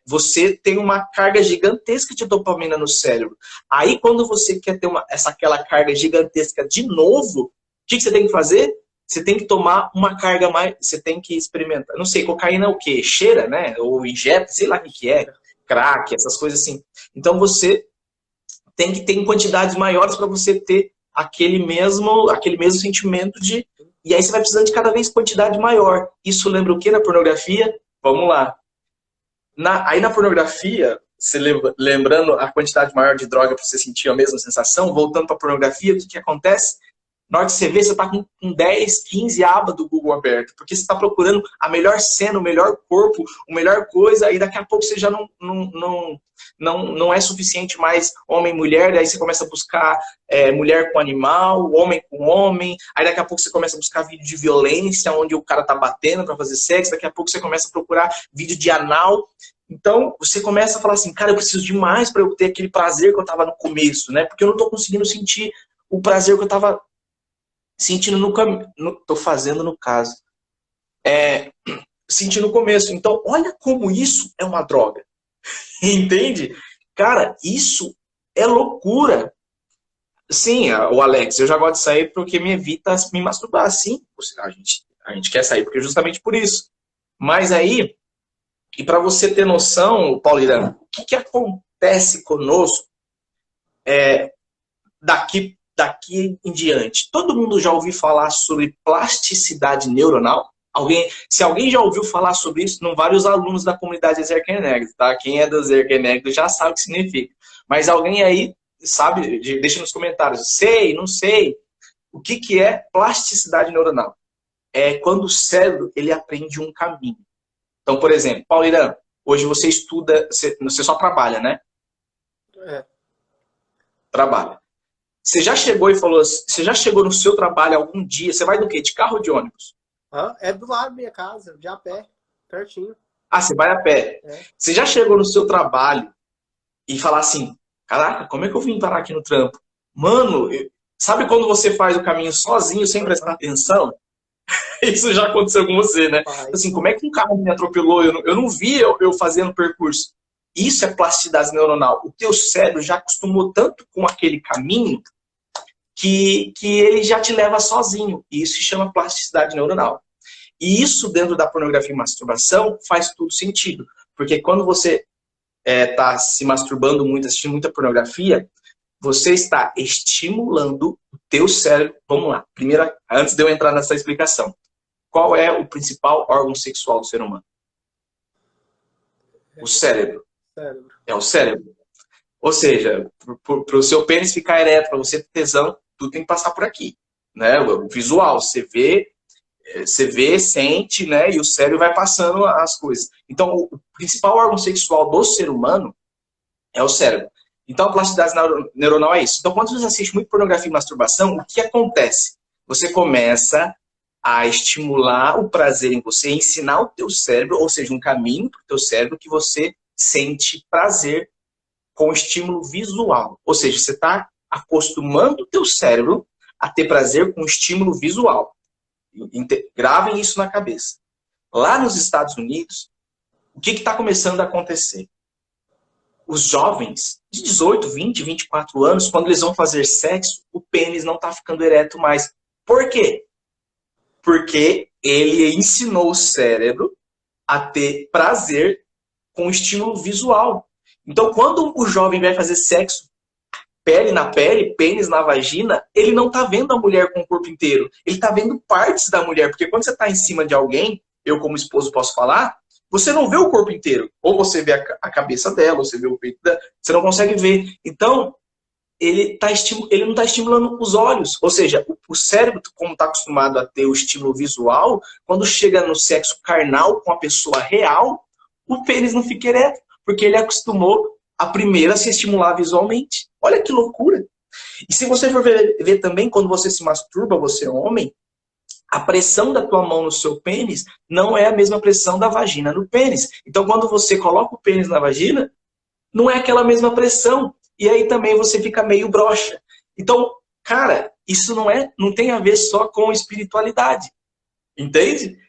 você tem uma carga gigantesca de dopamina no cérebro. Aí quando você quer ter aquela carga gigantesca de novo, o que você tem que fazer? Você tem que tomar uma carga mais, você tem que experimentar. Não sei, cocaína é o quê? Cheira, né? Ou injeta, sei lá o que é. Crack, essas coisas assim. Então você tem que ter em quantidades maiores para você ter aquele mesmo sentimento de... E aí você vai precisando de cada vez quantidade maior. Isso lembra o que na pornografia? Vamos lá. Aí na pornografia, você lembrando a quantidade maior de droga para você sentir a mesma sensação, voltando para a pornografia, o que acontece? Na hora que você vê, você está com 10, 15 abas do Google aberto, porque você está procurando a melhor cena, o melhor corpo, a melhor coisa, e daqui a pouco você já não é suficiente mais homem e mulher, daí você começa a buscar mulher com animal, homem com homem, aí daqui a pouco você começa a buscar vídeo de violência, onde o cara tá batendo para fazer sexo, daqui a pouco você começa a procurar vídeo de anal. Então, você começa a falar assim, cara, eu preciso de mais para eu ter aquele prazer que eu tava no começo, né? Porque eu não tô conseguindo sentir o prazer que eu tava sentindo tô fazendo no caso. Sentindo no começo. Então, olha como isso é uma droga. Entende? Cara, isso é loucura. Sim, o Alex, eu já gosto de sair porque me evita me masturbar. Sim, a gente quer sair porque justamente por isso. Mas aí, e para você ter noção, Paulina, o que acontece conosco daqui em diante? Todo mundo já ouviu falar sobre plasticidade neuronal? Se alguém já ouviu falar sobre isso, não vários alunos da comunidade Ezerkenegro, tá? Quem é do Ezerkenegro já sabe o que significa. Mas alguém aí sabe, deixa nos comentários, sei, não sei. O que é plasticidade neuronal? É quando o cérebro ele aprende um caminho. Então, por exemplo, Paulina, hoje você estuda, você só trabalha, né? Trabalha. Você já chegou e falou, você já chegou no seu trabalho algum dia, você vai do quê? De carro ou de ônibus? É do lado da minha casa, de a pé, pertinho. Ah, você vai a pé. Você já chegou no seu trabalho e falar assim, caraca, como é que eu vim parar aqui no trampo? Mano, Sabe quando você faz o caminho sozinho, sem prestar atenção? Isso já aconteceu com você, né? Assim, como é que um carro me atropelou? Eu não vi eu fazendo o percurso. Isso é plasticidade neuronal. O teu cérebro já acostumou tanto com aquele caminho que ele já te leva sozinho. E isso se chama plasticidade neuronal. E isso, dentro da pornografia e masturbação, faz tudo sentido. Porque quando você está se masturbando muito, assistindo muita pornografia, você está estimulando o teu cérebro. Vamos lá. Primeiro, antes de eu entrar nessa explicação. Qual é o principal órgão sexual do ser humano? O cérebro. É o cérebro. Ou seja, para o seu pênis ficar ereto, para você ter tesão, tudo tem que passar por aqui. Né? O visual, você vê, sente, né? E o cérebro vai passando as coisas. Então, o principal órgão sexual do ser humano é o cérebro. Então, a plasticidade neuronal é isso. Então, quando você assiste muito pornografia e masturbação, o que acontece? Você começa a estimular o prazer em você, ensinar o teu cérebro, ou seja, um caminho para o teu cérebro que você sente prazer com estímulo visual. Ou seja, você está acostumando o teu cérebro a ter prazer com estímulo visual. Gravem isso na cabeça. Lá nos Estados Unidos, o que está começando a acontecer? Os jovens de 18, 20, 24 anos, quando eles vão fazer sexo, o pênis não está ficando ereto mais. Por quê? Porque ele ensinou o cérebro a ter prazer com estímulo visual. Então, quando o jovem vai fazer sexo, pele na pele, pênis na vagina, ele não está vendo a mulher com o corpo inteiro. Ele está vendo partes da mulher. Porque quando você está em cima de alguém, eu como esposo posso falar, você não vê o corpo inteiro. Ou você vê a cabeça dela, ou você vê o peito dela, você não consegue ver. Então, ele não está estimulando os olhos. Ou seja, o cérebro, como está acostumado a ter o estímulo visual, quando chega no sexo carnal com a pessoa real, o pênis não fica ereto, porque ele acostumou a primeira se estimular visualmente. Olha que loucura. E se você for ver também, quando você se masturba, você é homem, a pressão da tua mão no seu pênis não é a mesma pressão da vagina no pênis. Então, quando você coloca o pênis na vagina, não é aquela mesma pressão. E aí também você fica meio broxa. Então, cara, isso não tem a ver só com espiritualidade. Entende?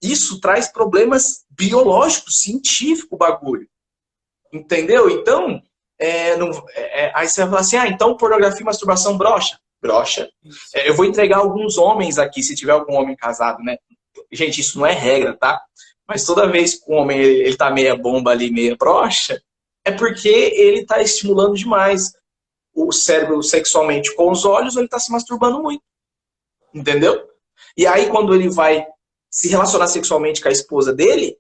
Isso traz problemas biológicos, científicos, o bagulho. Entendeu? Então, aí você vai falar assim, então pornografia e masturbação broxa. Broxa. Eu vou entregar alguns homens aqui, se tiver algum homem casado, né? Gente, isso não é regra, tá? Mas toda vez que o homem ele tá meia bomba ali, meia broxa, é porque ele tá estimulando demais o cérebro sexualmente com os olhos, ou ele tá se masturbando muito. Entendeu? E aí, quando ele vai se relacionar sexualmente com a esposa dele,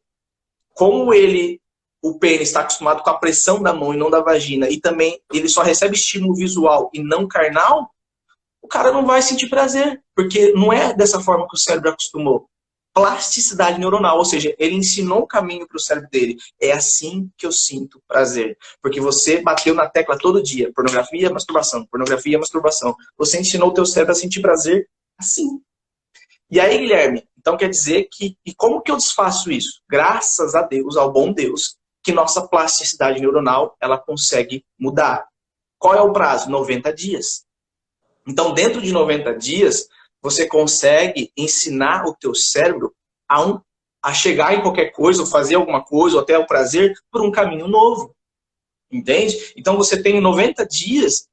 como o pênis está acostumado com a pressão da mão e não da vagina, e também ele só recebe estímulo visual e não carnal, o cara não vai sentir prazer, porque não é dessa forma que o cérebro acostumou. Plasticidade neuronal, ou seja, ele ensinou o caminho para o cérebro dele. É assim que eu sinto prazer. Porque você bateu na tecla todo dia, pornografia, masturbação, pornografia, masturbação. Você ensinou o teu cérebro a sentir prazer assim. E aí, Guilherme, então quer dizer que... E como que eu desfaço isso? Graças a Deus, ao bom Deus, que nossa plasticidade neuronal, ela consegue mudar. Qual é o prazo? 90 dias. Então, dentro de 90 dias, você consegue ensinar o teu cérebro a chegar em qualquer coisa, ou fazer alguma coisa, ou até o prazer, por um caminho novo. Entende? Então, você tem 90 dias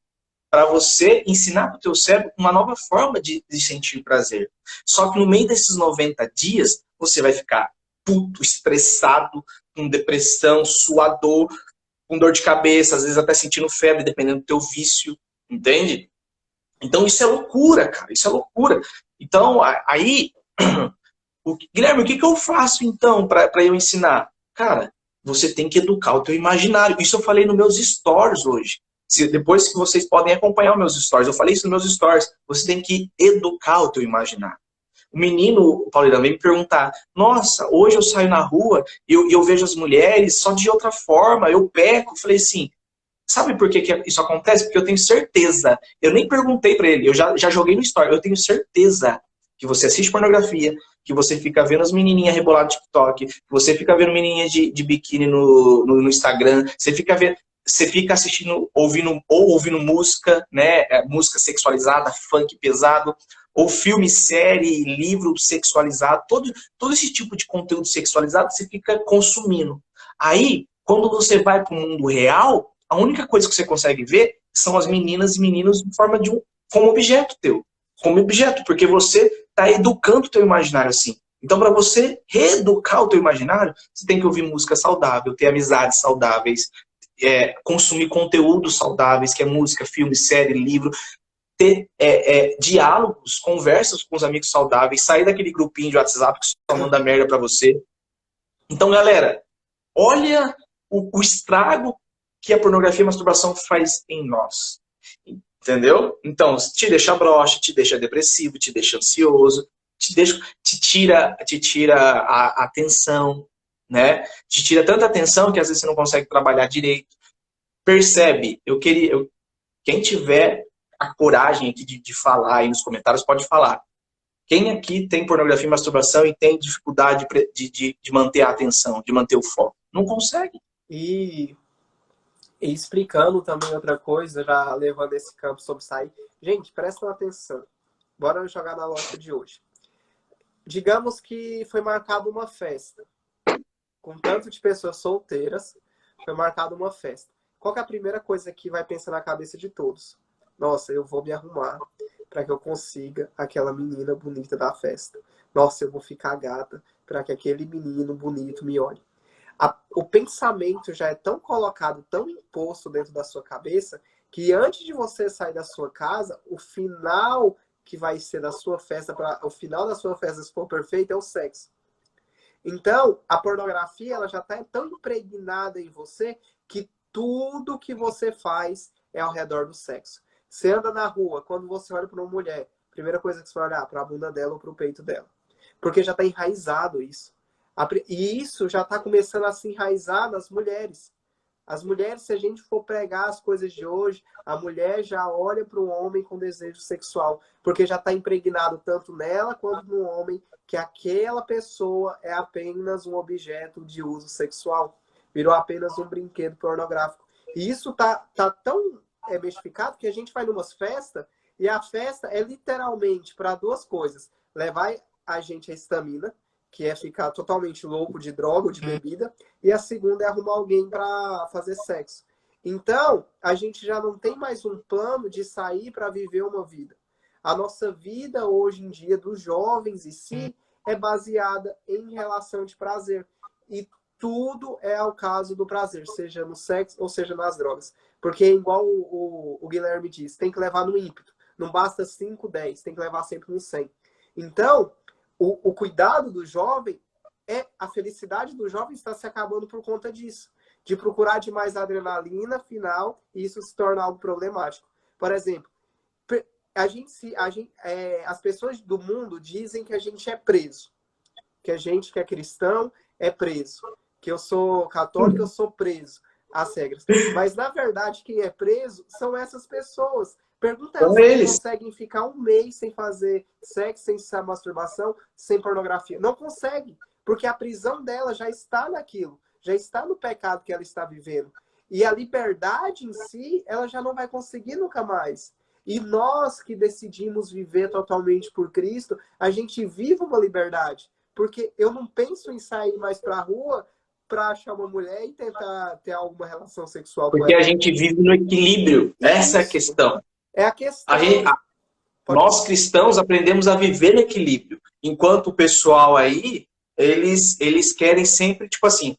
para você ensinar para o teu cérebro uma nova forma de sentir prazer. Só que no meio desses 90 dias, você vai ficar puto, estressado, com depressão, suador, com dor de cabeça, às vezes até sentindo febre, dependendo do teu vício. Entende? Então isso é loucura, cara. Isso é loucura. Então, aí... Guilherme, o que eu faço então para eu ensinar? Cara, você tem que educar o teu imaginário. Isso eu falei nos meus stories hoje. Depois que vocês podem acompanhar os meus stories. Eu falei isso nos meus stories. Você tem que educar o teu imaginário. O menino, o Paulo, vem me perguntar, nossa, hoje eu saio na rua e eu vejo as mulheres só de outra forma, eu peco. Eu falei assim, sabe por que isso acontece? Porque eu tenho certeza, eu nem perguntei pra ele, eu já joguei no story, eu tenho certeza que você assiste pornografia, que você fica vendo as menininhas rebolar no TikTok, que você fica vendo menininha de biquíni no Instagram, você fica vendo... você fica assistindo, ouvindo música, né? Música sexualizada, funk pesado, ou filme, série, livro sexualizado, todo esse tipo de conteúdo sexualizado você fica consumindo. Aí, quando você vai para o mundo real, a única coisa que você consegue ver são as meninas e meninos de forma como objeto teu. Como objeto, porque você está educando o teu imaginário assim. Então, para você reeducar o teu imaginário, você tem que ouvir música saudável, ter amizades saudáveis, consumir conteúdos saudáveis, que é música, filme, série, livro, ter diálogos, conversas com os amigos saudáveis, sair daquele grupinho de WhatsApp que só manda merda para você. Então, galera, olha o estrago que a pornografia e a masturbação faz em nós. Entendeu? Então, te deixa broxa, te deixa depressivo, te deixa ansioso, te tira a atenção, né? Te tira tanta atenção que às vezes você não consegue trabalhar direito. Percebe? Quem tiver a coragem aqui de falar aí nos comentários, pode falar. Quem aqui tem pornografia e masturbação e tem dificuldade de manter a atenção, de manter o foco? Não consegue. E explicando também outra coisa, já levando esse campo sobre sair. Gente, prestem atenção. Bora jogar na lógica de hoje. Digamos que foi marcada uma festa. Com tanto de pessoas solteiras, foi marcada uma festa. Qual que é a primeira coisa que vai pensar na cabeça de todos? Nossa, eu vou me arrumar para que eu consiga aquela menina bonita da festa. Nossa, eu vou ficar gata para que aquele menino bonito me olhe. O pensamento já é tão colocado, tão imposto dentro da sua cabeça, que antes de você sair da sua casa, o final que vai ser da sua festa, o final da sua festa, se for perfeito, é o sexo. Então, a pornografia ela já está tão impregnada em você que tudo que você faz é ao redor do sexo. Você anda na rua, quando você olha para uma mulher, a primeira coisa que você vai olhar para a bunda dela ou para o peito dela. Porque já está enraizado isso. E isso já está começando a se enraizar nas mulheres. As mulheres, se a gente for pregar as coisas de hoje, a mulher já olha para o homem com desejo sexual, porque já está impregnado tanto nela quanto no homem que aquela pessoa é apenas um objeto de uso sexual. Virou apenas um brinquedo pornográfico. E isso tá tão bestificado que a gente vai numas festas e a festa é literalmente para duas coisas. Levar a gente a estamina, que é ficar totalmente louco de droga ou de bebida, e a segunda é arrumar alguém para fazer sexo. Então, a gente já não tem mais um plano de sair para viver uma vida. A nossa vida hoje em dia dos jovens em si é baseada em relação de prazer. E tudo é ao caso do prazer, seja no sexo ou seja nas drogas. Porque, igual o Guilherme disse, tem que levar no ímpeto. Não basta 5, 10, tem que levar sempre no 100. Então, o cuidado do jovem a felicidade do jovem está se acabando por conta disso. De procurar demais adrenalina final e isso se torna algo problemático. Por exemplo, as pessoas do mundo dizem que a gente é preso. Que a gente que é cristão é preso. Que eu sou católico, eu sou preso. As regras. Mas, na verdade, quem é preso são essas pessoas. Pergunta elas se eles conseguem ficar um mês sem fazer sexo, sem masturbação, sem pornografia. Não consegue, porque a prisão dela já está naquilo, já está no pecado que ela está vivendo. E a liberdade em si, ela já não vai conseguir nunca mais. E nós que decidimos viver totalmente por Cristo, a gente vive uma liberdade. Porque eu não penso em sair mais para a rua para achar uma mulher e tentar ter alguma relação sexual com ela. Porque a gente vive no equilíbrio. Essa é a questão. É a questão. Nós cristãos aprendemos a viver no equilíbrio. Enquanto o pessoal aí, eles querem sempre, tipo assim,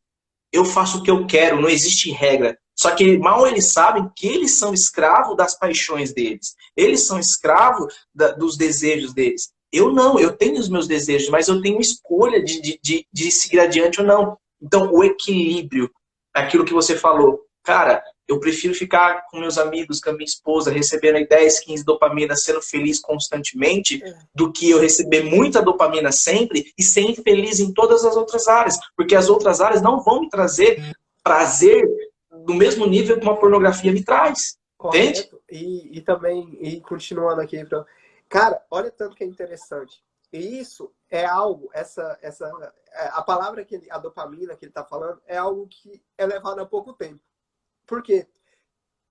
eu faço o que eu quero, não existe regra. Só que mal eles sabem que eles são escravos das paixões deles. Eles são escravos dos desejos deles. Eu não, eu tenho os meus desejos, mas eu tenho escolha de seguir adiante ou não. Então, o equilíbrio, aquilo que você falou, cara, eu prefiro ficar com meus amigos, com a minha esposa, recebendo aí 10, 15 dopamina, sendo feliz constantemente, do que eu receber muita dopamina sempre e ser infeliz em todas as outras áreas. Porque as outras áreas não vão me trazer prazer do mesmo nível que uma pornografia me traz. Correto. Entende? E também, continuando aqui, cara, olha tanto que é interessante. E isso é algo, a palavra a dopamina que ele está falando, é algo que é levado há pouco tempo. Por quê?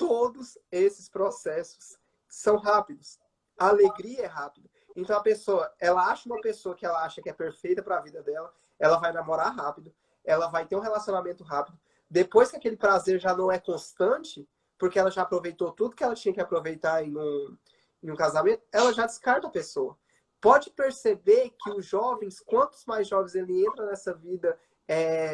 todos esses processos são rápidos. A alegria é rápida. Então a pessoa, ela acha uma pessoa que ela acha que é perfeita para a vida dela, ela vai namorar rápido, ela vai ter um relacionamento rápido. Depois que aquele prazer já não é constante, porque ela já aproveitou tudo que ela tinha que aproveitar em um casamento, ela já descarta a pessoa. Pode perceber que os jovens, quantos mais jovens ele entra nessa vida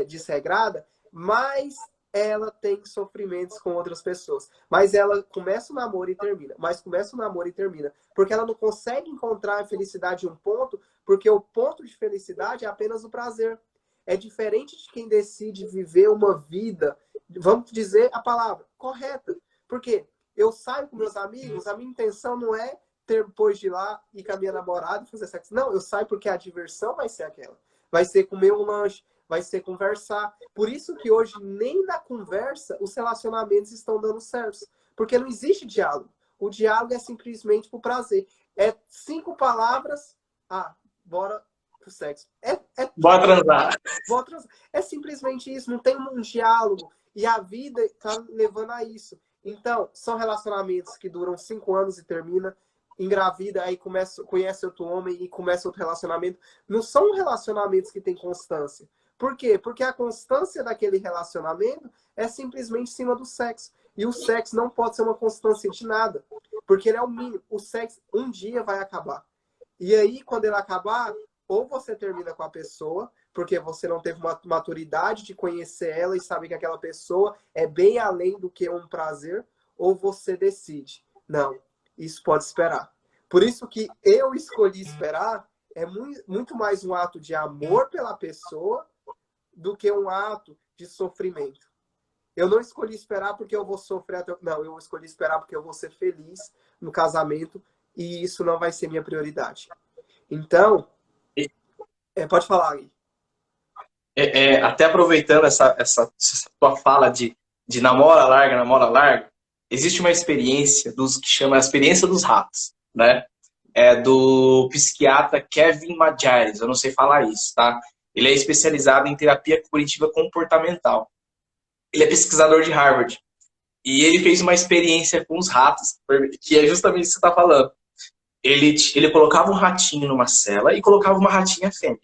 desregrada, mais ela tem sofrimentos com outras pessoas. Mas ela começa o namoro e termina. Porque ela não consegue encontrar a felicidade em um ponto, porque o ponto de felicidade é apenas o prazer. É diferente de quem decide viver uma vida, vamos dizer a palavra, correta. Por quê? Eu saio com meus amigos, a minha intenção não é ter depois de ir lá e com a minha namorada e fazer sexo. Não, eu saio porque a diversão vai ser aquela. Vai ser comer um lanche, vai ser conversar. Por isso que hoje, nem na conversa, os relacionamentos estão dando certo. Porque não existe diálogo. O diálogo é simplesmente por prazer. É 5 palavras, bora pro sexo. Bora transar. Bora transar. É simplesmente isso, não tem um diálogo. E a vida está levando a isso. Então, são relacionamentos que duram 5 anos e termina, engravida, aí conhece outro homem e começa outro relacionamento. Não são relacionamentos que têm constância. Por quê? Porque a constância daquele relacionamento é simplesmente em cima do sexo. E o sexo não pode ser uma constância de nada. Porque ele é o mínimo. O sexo um dia vai acabar. E aí, quando ele acabar, ou você termina com a pessoa, porque você não teve uma maturidade de conhecer ela e saber que aquela pessoa é bem além do que um prazer, ou você decide. Não, isso pode esperar. Por isso que eu escolhi esperar é muito mais um ato de amor pela pessoa do que um ato de sofrimento. Eu não escolhi esperar porque eu vou sofrer até... Não, eu escolhi esperar porque eu vou ser feliz no casamento e isso não vai ser minha prioridade. Então, pode falar aí. Até aproveitando essa tua fala de namora larga, existe uma experiência que chama a experiência dos ratos, né? É do psiquiatra Kevin Majares, eu não sei falar isso, tá? Ele é especializado em terapia cognitiva comportamental. Ele é pesquisador de Harvard. E ele fez uma experiência com os ratos, que é justamente isso que você está falando. Ele colocava um ratinho numa cela e colocava uma ratinha fêmea.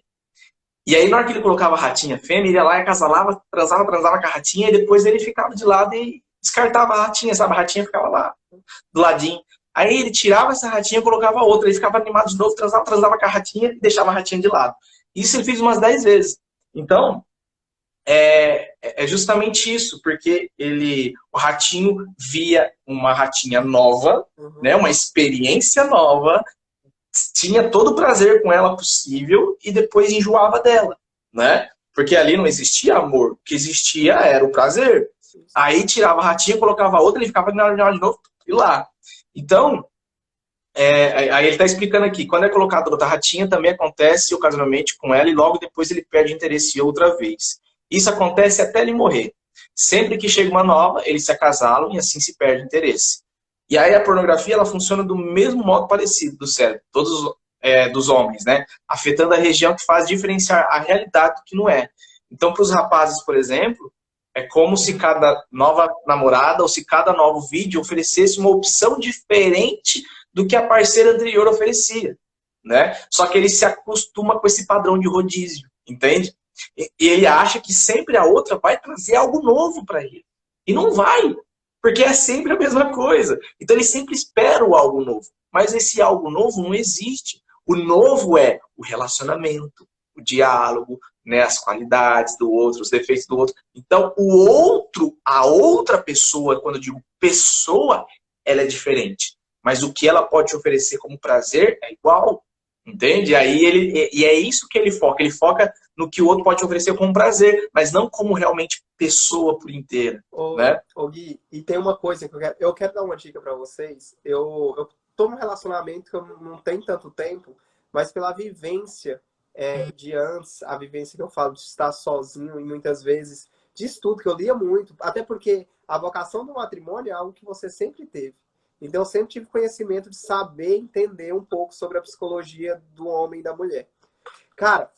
E aí, na hora que ele colocava a ratinha fêmea, ele ia lá e acasalava, transava com a ratinha, e depois ele ficava de lado e descartava a ratinha, sabe? A ratinha ficava lá, do ladinho. Aí ele tirava essa ratinha e colocava outra, ele ficava animado de novo, transava com a ratinha e deixava a ratinha de lado. Isso ele fez umas 10 vezes. Então, é justamente isso, porque o ratinho via uma ratinha nova, né, uma experiência nova, tinha todo o prazer com ela possível e depois enjoava dela, né? Porque ali não existia amor, o que existia era o prazer. Aí tirava a ratinha, colocava outra, ele ficava de novo e lá. Então, aí ele está explicando aqui, quando é colocada outra ratinha, também acontece ocasionalmente com ela e logo depois ele perde interesse outra vez. Isso acontece até ele morrer. Sempre que chega uma nova, eles se acasalam e assim se perde interesse. E aí a pornografia ela funciona do mesmo modo parecido do cérebro, todos dos homens, né? Afetando a região que faz diferenciar a realidade do que não é. Então, para os rapazes, por exemplo, é como se cada nova namorada ou se cada novo vídeo oferecesse uma opção diferente do que a parceira anterior oferecia, né? Só que ele se acostuma com esse padrão de rodízio, entende? E ele acha que sempre a outra vai trazer algo novo para ele. E não vai. Porque é sempre a mesma coisa. Então ele sempre espera o algo novo. Mas esse algo novo não existe. O novo é o relacionamento, o diálogo, né, as qualidades do outro, os defeitos do outro. Então o outro, a outra pessoa, quando eu digo pessoa, ela é diferente. Mas o que ela pode te oferecer como prazer é igual. Entende? E é isso que ele foca. Ele foca no que o outro pode oferecer como prazer, mas não como realmente pessoa por inteira. Né? Gui, e tem uma coisa que eu quero dar uma dica para vocês. Eu tô num relacionamento que eu não tenho tanto tempo, mas pela vivência de antes, a vivência que eu falo de estar sozinho e muitas vezes de estudo, que eu lia muito, até porque a vocação do matrimônio é algo que você sempre teve. Então, eu sempre tive conhecimento de saber entender um pouco sobre a psicologia do homem e da mulher. Cara,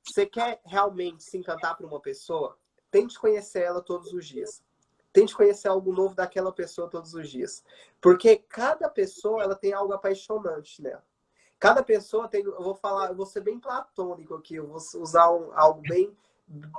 você quer realmente se encantar por uma pessoa? Tente conhecer ela todos os dias. Tente conhecer algo novo daquela pessoa todos os dias. Porque cada pessoa, ela tem algo apaixonante nela. Cada pessoa tem, eu vou ser bem platônico aqui, eu vou usar algo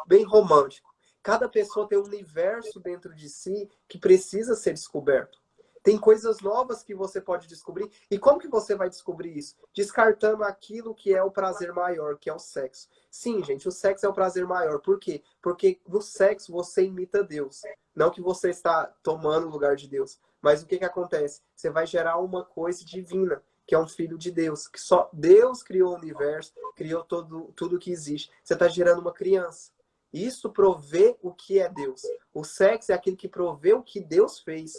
bem romântico. Cada pessoa tem um universo dentro de si que precisa ser descoberto. Tem coisas novas que você pode descobrir. E como que você vai descobrir isso? Descartando aquilo que é o prazer maior, que é o sexo. Sim, gente, o sexo é o prazer maior. Por quê? Porque no sexo você imita Deus. Não que você está tomando o lugar de Deus. Mas o que acontece? Você vai gerar uma coisa divina, que é um filho de Deus. Que só Deus criou o universo, criou tudo que existe. Você está gerando uma criança. Isso provê o que é Deus. O sexo é aquilo que provê o que Deus fez.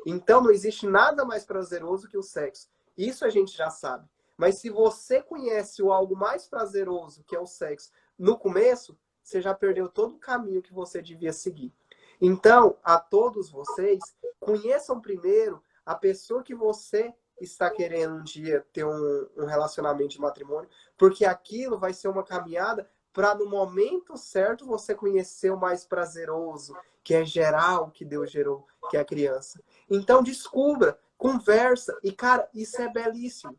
Então, não existe nada mais prazeroso que o sexo. Isso a gente já sabe. Mas se você conhece o algo mais prazeroso, que é o sexo, no começo, você já perdeu todo o caminho que você devia seguir. Então, a todos vocês, conheçam primeiro a pessoa que você está querendo um dia ter um relacionamento de matrimônio, porque aquilo vai ser uma caminhada para, no momento certo, você conhecer o mais prazeroso, que é gerar o que Deus gerou, que é a criança. Então, descubra, conversa, e, cara, isso é belíssimo.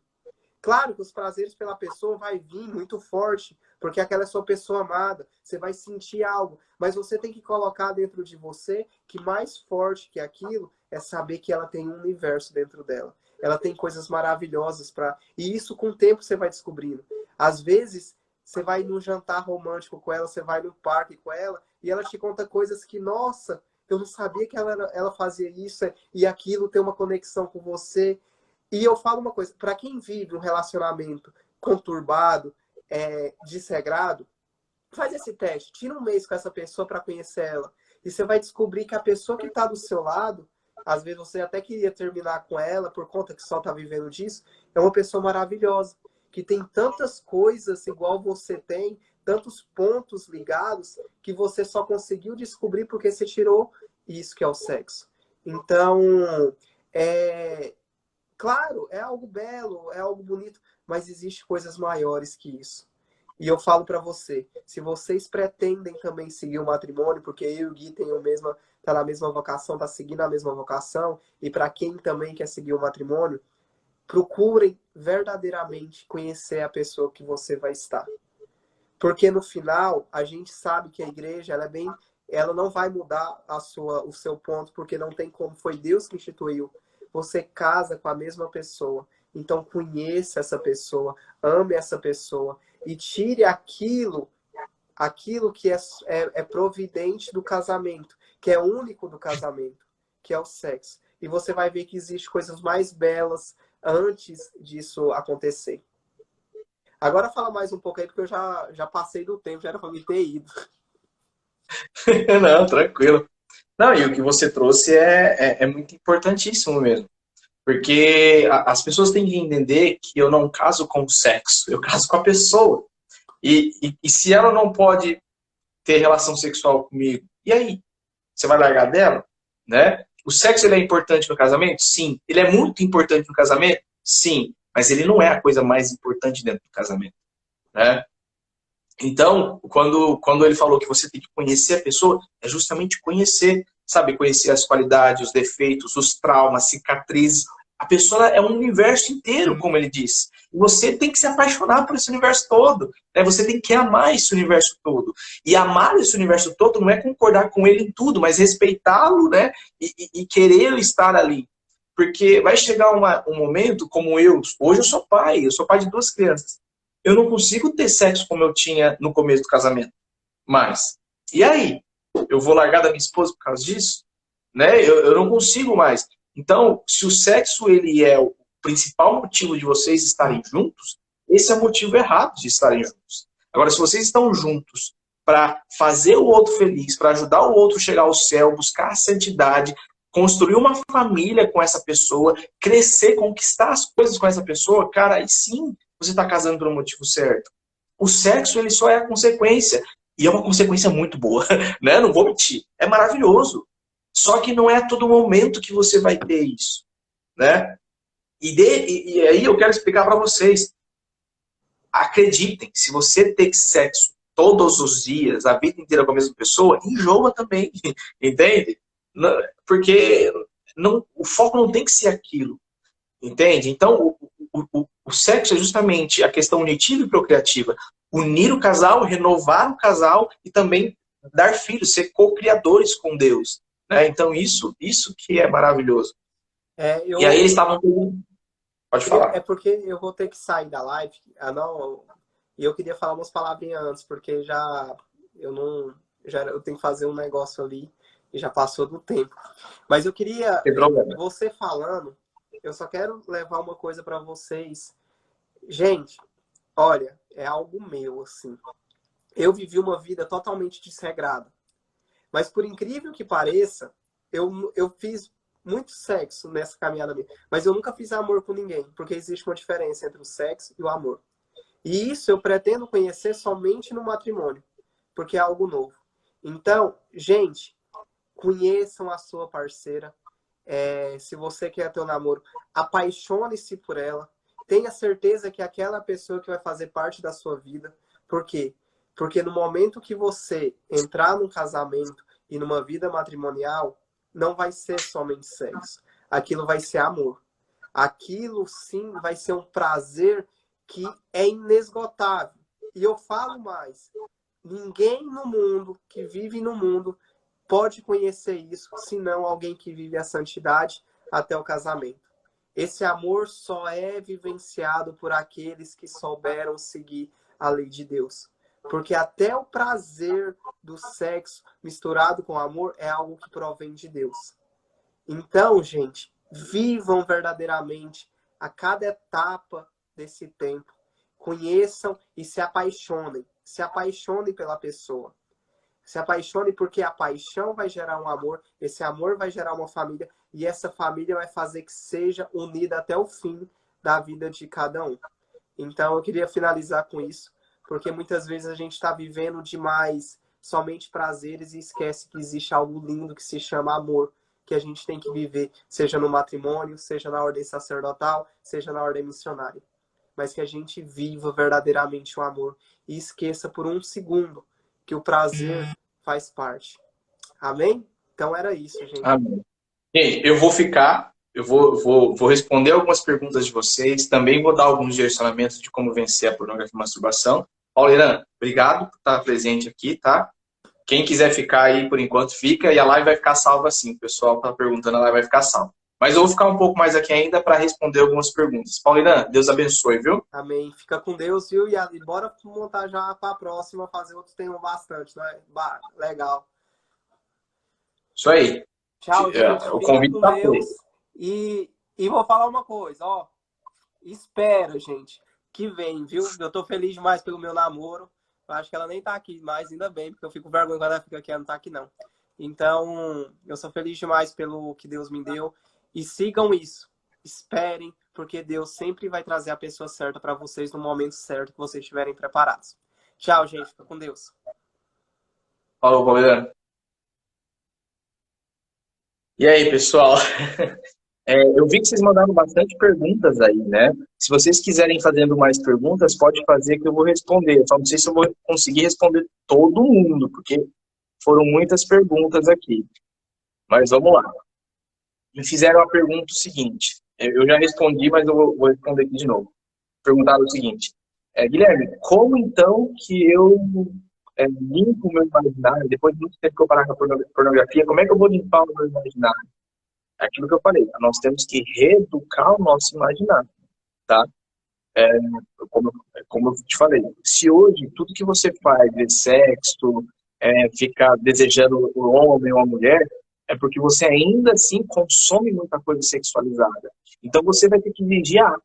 Claro que os prazeres pela pessoa vai vir muito forte, porque aquela é sua pessoa amada, você vai sentir algo, mas você tem que colocar dentro de você que mais forte que aquilo é saber que ela tem um universo dentro dela. Ela tem coisas maravilhosas para... E isso com o tempo você vai descobrindo. Às vezes, você vai num jantar romântico com ela, você vai no parque com ela, e ela te conta coisas que, nossa, eu não sabia que ela fazia isso, e aquilo tem uma conexão com você. E eu falo uma coisa, para quem vive um relacionamento conturbado, desregrado, faz esse teste, tira um mês com essa pessoa para conhecer ela. E você vai descobrir que a pessoa que está do seu lado, às vezes você até queria terminar com ela por conta que só está vivendo disso, é uma pessoa maravilhosa, que tem tantas coisas igual você tem, tantos pontos ligados, que você só conseguiu descobrir porque você tirou isso que é o sexo. Então, claro, é algo belo, é algo bonito, mas existe coisas maiores que isso. E eu falo para você, se vocês pretendem também seguir o matrimônio, porque eu e o Gui tá na mesma vocação, tá seguindo a mesma vocação, e para quem também quer seguir o matrimônio, procurem verdadeiramente conhecer a pessoa que você vai estar. Porque no final, a gente sabe que a igreja, ela não vai mudar o seu ponto, porque não tem como, foi Deus que instituiu. Você casa com a mesma pessoa. Então, conheça essa pessoa, ame essa pessoa e tire aquilo que é providente do casamento, que é único do casamento, que é o sexo. E você vai ver que existem coisas mais belas antes disso acontecer. Agora fala mais um pouco aí, porque eu já passei do tempo, já era para me ter ido. Não, tranquilo. Não, e o que você trouxe é muito importantíssimo mesmo. Porque as pessoas têm que entender que eu não caso com o sexo, eu caso com a pessoa. E se ela não pode ter relação sexual comigo, e aí? Você vai largar dela? Né? O sexo ele é importante no casamento? Sim. Ele é muito importante no casamento? Sim. Mas ele não é a coisa mais importante dentro do casamento. Né? Então, quando ele falou que você tem que conhecer a pessoa, é justamente conhecer, sabe? Conhecer as qualidades, os defeitos, os traumas, cicatrizes. A pessoa é um universo inteiro, como ele disse. E você tem que se apaixonar por esse universo todo. Né? Você tem que amar esse universo todo. E amar esse universo todo não é concordar com ele em tudo, mas respeitá-lo, né? E querer estar ali. Porque vai chegar um momento, como hoje eu sou pai de 2 crianças. Eu não consigo ter sexo como eu tinha no começo do casamento. Mas, e aí? Eu vou largar da minha esposa por causa disso? Né? Eu não consigo mais. Então, se o sexo ele é o principal motivo de vocês estarem juntos, esse é o motivo errado de estarem juntos. Agora, se vocês estão juntos para fazer o outro feliz, para ajudar o outro a chegar ao céu, buscar a santidade, construir uma família com essa pessoa, crescer, conquistar as coisas com essa pessoa, cara, aí sim você está casando pelo motivo certo. O sexo, ele só é a consequência. E é uma consequência muito boa, né? Não vou mentir. É maravilhoso. Só que não é a todo momento que você vai ter isso, né? E aí eu quero explicar para vocês. Acreditem, se você ter sexo todos os dias, a vida inteira com a mesma pessoa, enjoa também, entende? Porque o foco não tem que ser aquilo, entende? Então, o sexo é justamente a questão unitiva e procriativa. Unir o casal, renovar o casal e também dar filhos, ser co-criadores com Deus. Né? Então, isso que é maravilhoso. E aí eles estavam... Pode falar. É porque eu vou ter que sair da live. E eu queria falar umas palavrinhas antes, porque eu tenho que fazer um negócio ali e já passou do tempo. Mas eu queria, você falando, eu só quero levar uma coisa para vocês. Gente, olha, é algo meu, assim. Eu vivi uma vida totalmente desregrada. Mas por incrível que pareça, eu fiz muito sexo nessa caminhada minha. Mas eu nunca fiz amor com ninguém, porque existe uma diferença entre o sexo e o amor. E isso eu pretendo conhecer somente no matrimônio, porque é algo novo. Então, gente, conheçam a sua parceira. Se você quer ter um namoro, apaixone-se por ela. Tenha certeza que é aquela pessoa que vai fazer parte da sua vida. Por quê? Porque no momento que você entrar num casamento e numa vida matrimonial, não vai ser somente sexo. Aquilo vai ser amor. Aquilo, sim, vai ser um prazer que é inesgotável. E eu falo mais. Ninguém no mundo, que vive no mundo, pode conhecer isso, senão alguém que vive a santidade até o casamento. Esse amor só é vivenciado por aqueles que souberam seguir a lei de Deus. Porque até o prazer do sexo misturado com amor é algo que provém de Deus. Então, gente, vivam verdadeiramente a cada etapa desse tempo. Conheçam e se apaixonem. Se apaixonem pela pessoa. Se apaixone porque a paixão vai gerar um amor, esse amor vai gerar uma família e essa família vai fazer que seja unida até o fim da vida de cada um. Então, eu queria finalizar com isso, porque muitas vezes a gente está vivendo demais somente prazeres e esquece que existe algo lindo que se chama amor, que a gente tem que viver, seja no matrimônio, seja na ordem sacerdotal, seja na ordem missionária. Mas que a gente viva verdadeiramente o amor e esqueça por um segundo que o prazer faz parte. Amém? Então era isso, gente. Amém. Gente, eu vou responder algumas perguntas de vocês, também vou dar alguns direcionamentos de como vencer a pornografia e masturbação. Paulo Irã, obrigado por estar presente aqui, tá? Quem quiser ficar aí por enquanto, fica, e a live vai ficar salva assim. O pessoal está perguntando, a live vai ficar salva. Mas eu vou ficar um pouco mais aqui ainda para responder algumas perguntas. Paulo Irã, Deus abençoe, viu? Amém. Fica com Deus, viu? E bora montar já para a próxima, fazer outros temas bastante, né? Legal. Isso aí. Tchau, gente. O convite está feito. E vou falar uma coisa, ó. Espera, gente, que vem, viu? Eu tô feliz demais pelo meu namoro. Eu acho que ela nem tá aqui mais, ainda bem, porque eu fico com vergonha quando ela fica aqui, ela não tá aqui, não. Então, eu sou feliz demais pelo que Deus me deu. E sigam isso. Esperem, porque Deus sempre vai trazer a pessoa certa para vocês no momento certo que vocês estiverem preparados. Tchau, gente. Fica com Deus. Falou, Paulo. E aí, pessoal? Eu vi que vocês mandaram bastante perguntas aí, né? Se vocês quiserem fazendo mais perguntas, pode fazer que eu vou responder. Eu só não sei se eu vou conseguir responder todo mundo, porque foram muitas perguntas aqui. Mas vamos lá. Me fizeram a pergunta seguinte. Eu já respondi, mas eu vou responder aqui de novo. Perguntaram o seguinte. Guilherme, como então que eu limpo o meu imaginário, depois de muito tempo que eu parar com a pornografia, como é que eu vou limpar o meu imaginário? É aquilo que eu falei, nós temos que reeducar o nosso imaginário, tá? Como eu te falei, se hoje tudo que você faz é sexo, ficar desejando o homem ou a mulher, é porque você ainda assim consome muita coisa sexualizada. Então você vai ter que vigiar,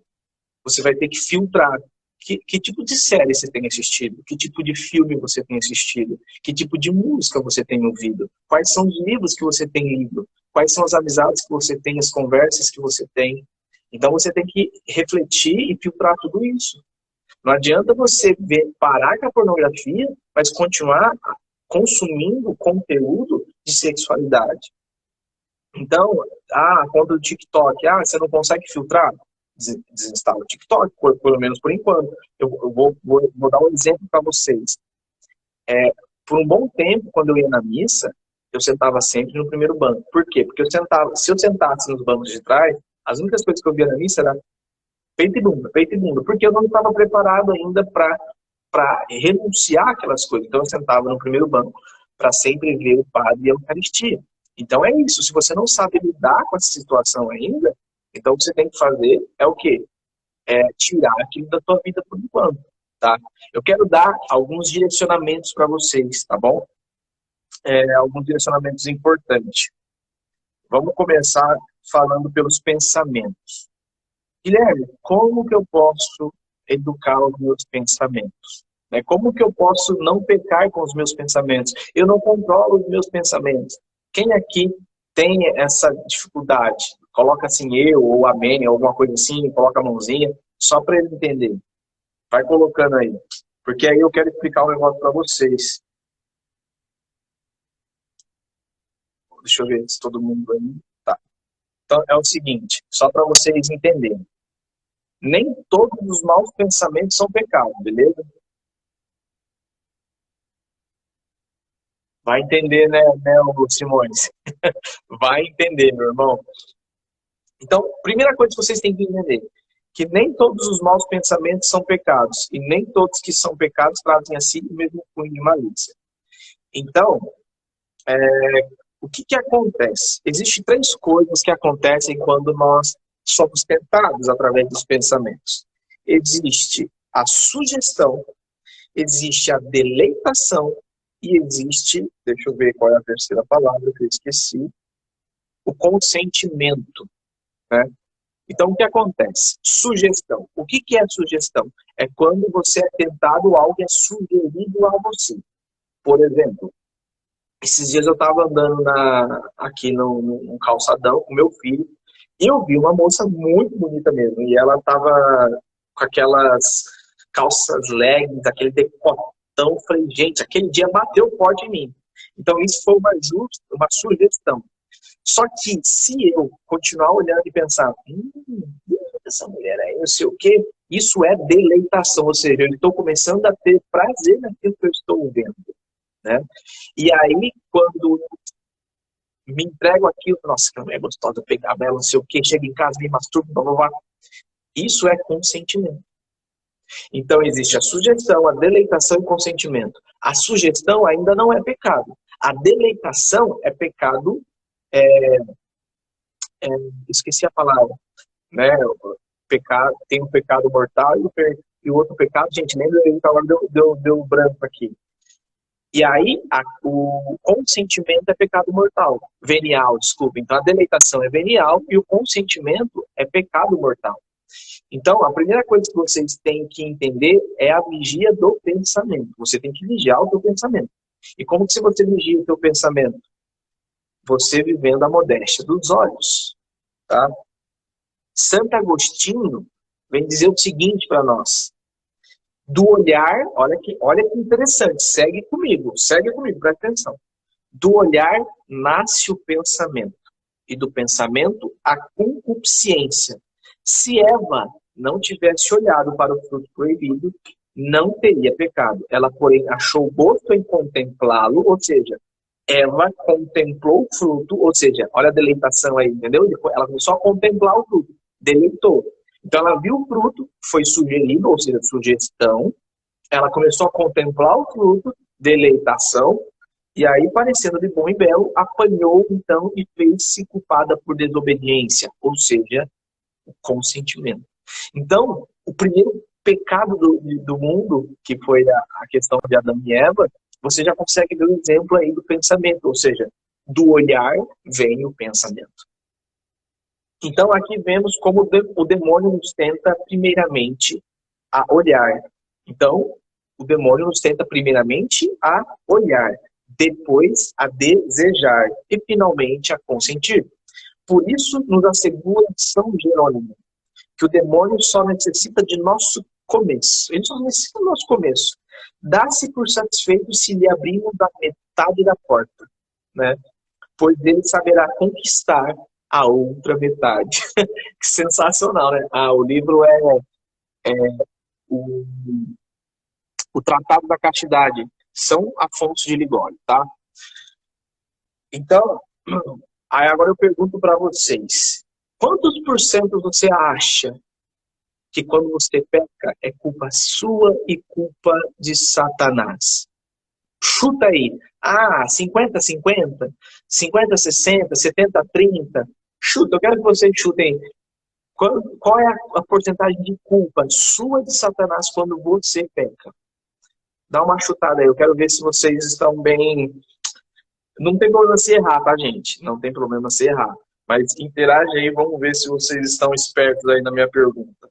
você vai ter que filtrar. Que tipo de série você tem assistido? Que tipo de filme você tem assistido? Que tipo de música você tem ouvido? Quais são os livros que você tem lido? Quais são as amizades que você tem, as conversas que você tem? Então você tem que refletir e filtrar tudo isso. Não adianta você parar com a pornografia, mas continuar consumindo conteúdo de sexualidade. Então, a conta do TikTok, você não consegue filtrar? Desinstala o TikTok, pelo menos por enquanto. Eu vou dar um exemplo para vocês. Por um bom tempo, quando eu ia na missa, eu sentava sempre no primeiro banco. Por quê? Porque se eu sentasse nos bancos de trás, as únicas coisas que eu via na missa era peito e bunda, porque eu não estava preparado ainda para renunciar aquelas coisas. Então eu sentava no primeiro banco para sempre ver o padre e a Eucaristia. Então é isso, se você não sabe lidar com essa situação ainda, então o que você tem que fazer é o quê? É tirar aquilo da tua vida por enquanto, tá? Eu quero dar alguns direcionamentos para vocês, tá bom? Alguns direcionamentos importantes. Vamos começar falando pelos pensamentos. Guilherme, como que eu posso educar os meus pensamentos? Como que eu posso não pecar com os meus pensamentos? Eu não controlo os meus pensamentos. Quem aqui tem essa dificuldade? Coloca assim, eu, ou amém, ou alguma coisa assim, coloca a mãozinha, só para ele entender. Vai colocando aí. Porque aí eu quero explicar um negócio para vocês. Deixa eu ver se todo mundo aí. Tá. Então é o seguinte, só para vocês entenderem. Nem todos os maus pensamentos são pecado, beleza? Vai entender, né, Simões? Vai entender, meu irmão. Então, primeira coisa que vocês têm que entender, que nem todos os maus pensamentos são pecados, e nem todos que são pecados trazem a si o mesmo cunho de malícia. Então, o que acontece? Existem três coisas que acontecem quando nós somos tentados através dos pensamentos. Existe a sugestão, existe a deleitação e existe, deixa eu ver qual é a terceira palavra que eu esqueci, o consentimento, né? Então, o que acontece? Sugestão. O que é sugestão? É quando você é tentado, algo é sugerido a você. Por exemplo, esses dias eu estava andando aqui num calçadão com meu filho e eu vi uma moça muito bonita mesmo. E ela estava com aquelas calças leggings, aquele decotão. Falei, gente, aquele dia bateu forte em mim. Então, isso foi uma sugestão. Só que se eu continuar olhando e pensar, essa mulher aí, não sei o quê, isso é deleitação, ou seja, eu estou começando a ter prazer naquilo que eu estou vendo, né? E aí, quando me entrego aquilo, nossa, que mulher gostosa, pegar ela, não sei o quê, chego em casa, me masturbo, blá, blá, blá. Isso é consentimento. Então, existe a sugestão, a deleitação e o consentimento. A sugestão ainda não é pecado. A deleitação é pecado, esqueci a palavra, né? Pecado, tem o pecado mortal e o outro pecado, gente, nem lembrei, agora deu branco aqui. E aí, o consentimento é pecado mortal, venial, desculpa. Então, a deleitação é venial e o consentimento é pecado mortal. Então, a primeira coisa que vocês têm que entender é a vigia do pensamento. Você tem que vigiar o seu pensamento. E como que você vigia o seu pensamento? Você vivendo a modéstia dos olhos, tá? Santo Agostinho vem dizer o seguinte para nós. Do olhar, olha que interessante, segue comigo, presta atenção. Do olhar nasce o pensamento, e do pensamento a concupiscência. Se Eva não tivesse olhado para o fruto proibido, não teria pecado. Ela, porém, achou gosto em contemplá-lo, ou seja, Eva contemplou o fruto, ou seja, olha a deleitação aí, entendeu? Ela começou a contemplar o fruto, deleitou. Então ela viu o fruto, foi sugerido, ou seja, sugestão, ela começou a contemplar o fruto, deleitação, e aí, parecendo de bom e belo, apanhou então e fez-se culpada por desobediência, ou seja, o consentimento. Então, o primeiro pecado do mundo, que foi a questão de Adão e Eva, você já consegue ver o exemplo aí do pensamento, ou seja, do olhar vem o pensamento. Então, aqui vemos como o demônio nos tenta, primeiramente, a olhar. Então, o demônio nos tenta, primeiramente, a olhar, depois, a desejar e, finalmente, a consentir. Por isso, nos assegura São Jerônimo, que o demônio só necessita de nosso começo. Ele só necessita do nosso começo. Dá-se por satisfeito se lhe abrirmos a metade da porta, né? Pois ele saberá conquistar a outra metade. Que sensacional, né? O livro é o Tratado da Castidade, São Afonso de Ligório, tá? Então, aí agora eu pergunto para vocês, quantos por cento você acha que quando você peca é culpa sua e culpa de Satanás? Chuta aí. Ah, 50-50? 50-60? 70-30? Chuta, eu quero que vocês chutem. Qual é a porcentagem de culpa sua de Satanás quando você peca? Dá uma chutada aí, eu quero ver se vocês estão bem. Não tem problema se errar, tá, gente? Não tem problema se errar. Mas interage aí, vamos ver se vocês estão espertos aí na minha pergunta.